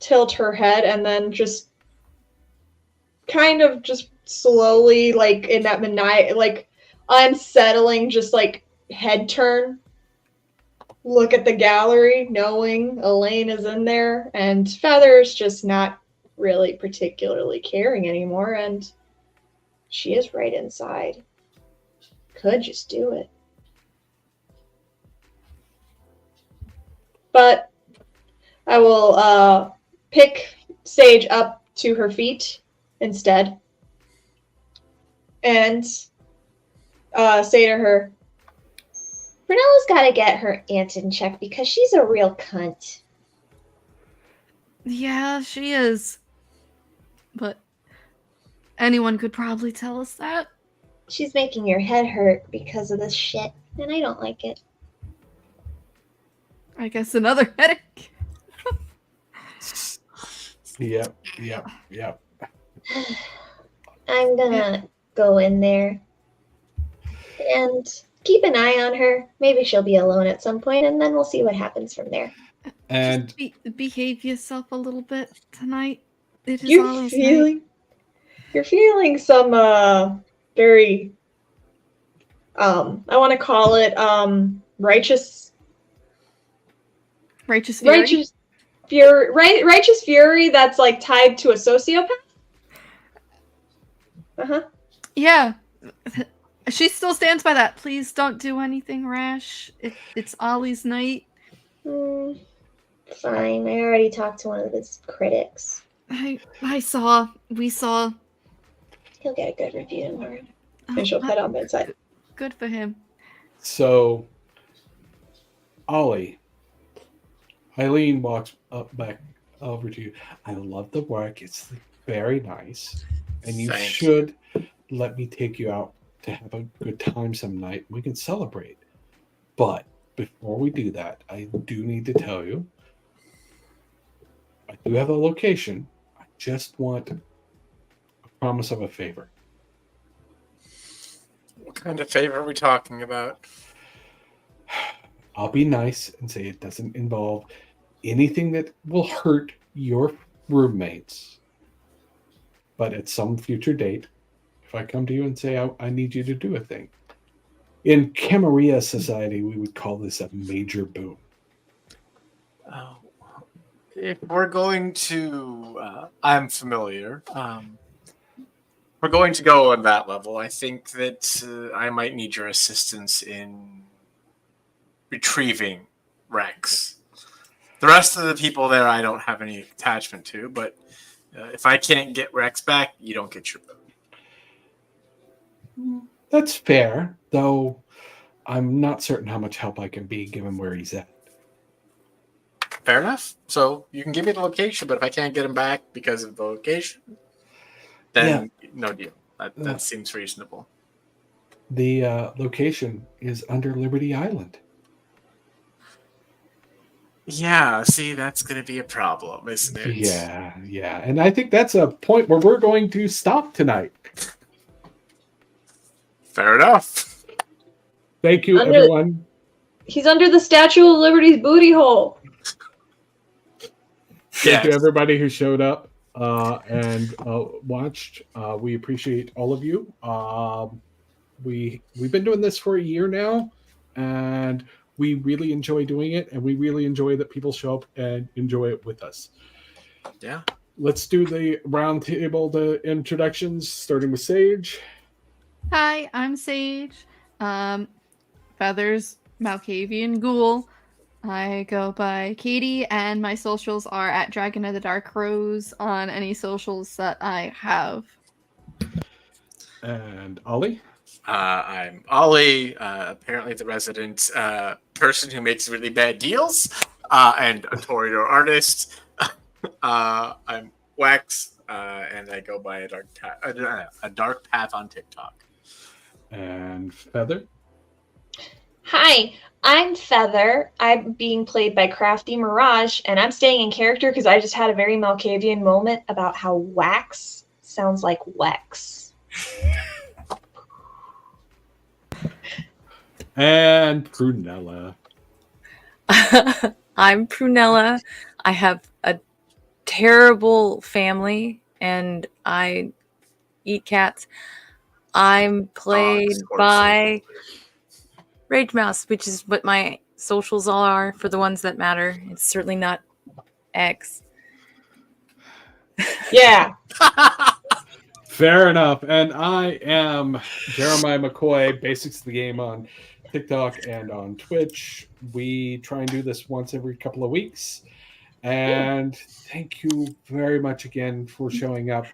tilt her head, and then just kind of just slowly, like in that like unsettling, just like head turn, look at the gallery, knowing Elaine is in there, and Feather's just not really particularly caring anymore, and she is right inside. Could just do it. But I will pick Sage up to her feet instead and say to her, Prunella's gotta get her aunt in check because she's a real cunt. Yeah, she is. But anyone could probably tell us that. She's making your head hurt because of this shit, and I don't like it. I guess another headache. Yep. I'm gonna go in there and keep an eye on her. Maybe she'll be alone at some point, and then we'll see what happens from there. And behave yourself a little bit tonight. It is You're always feeling some very I want to call it righteous fury that's like tied to a sociopath. Yeah. She still stands by that. Please don't do anything rash. It's Ollie's night. Fine. I already talked to one of his critics. We saw. He'll get a good review tomorrow. And she'll head on bedside. Good for him. so, Ollie, Eileen walks back over to you. I love the work. It's very nice. And you Thanks. should let me take you out to have a good time some night. We can celebrate. But before we do that, I do need to tell you, I do have a location. I just want a promise of a favor. What kind of favor are we talking about? I'll be nice and say it doesn't involve anything that will hurt your roommates. But at some future date, if I come to you and say I need you to do a thing, in Camarilla society, we would call this a major boon. Oh, if we're going to, I'm familiar. We're going to go on that level. I think that I might need your assistance in retrieving Rex. The rest of the people there, I don't have any attachment to, but if I can't get Rex back, you don't get your boon. That's fair, though I'm not certain how much help I can be given where he's at. Fair enough. So you can give me the location, but if I can't get him back because of the location, then no deal. That seems reasonable. The location is under Liberty Island. Yeah, see, that's going to be a problem, isn't it? Yeah. And I think that's a point where we're going to stop tonight. Fair enough. Thank you, everyone. He's under the Statue of Liberty's booty hole. Thank you, everybody who showed up and watched. We appreciate all of you. We've been doing this for a year now, and we really enjoy doing it, and we really enjoy that people show up and enjoy it with us. Yeah. Let's do the round table, the introductions, starting with Sage. Hi, I'm Sage. Feathers, Malkavian Ghoul. I go by Katie, and my socials are at DragonOfTheDarkRose on any socials that I have. And Ollie? I'm Ollie, apparently the resident person who makes really bad deals, and a Toreador artist. I'm Wax, and I go by a dark path on TikTok. And Feather? Hi, I'm Feather. I'm being played by Crafty Mirage, and I'm staying in character because I just had a very Malkavian moment about how wax sounds like Wex. And Prunella. I'm Prunella. I have a terrible family, and I eat cats. I'm played by RageMouxe, which is what my socials all are for the ones that matter. It's certainly not X. Yeah. Fair enough. And I am Jeremiah McCoy, Basics of the Game on TikTok and on Twitch. We try and do this once every couple of weeks. And thank you very much again for showing up.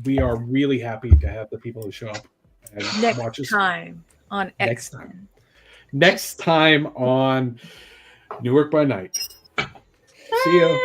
We are really happy to have the people who show up and watch us. Next time on X. Next time on Newark by Night. See ya.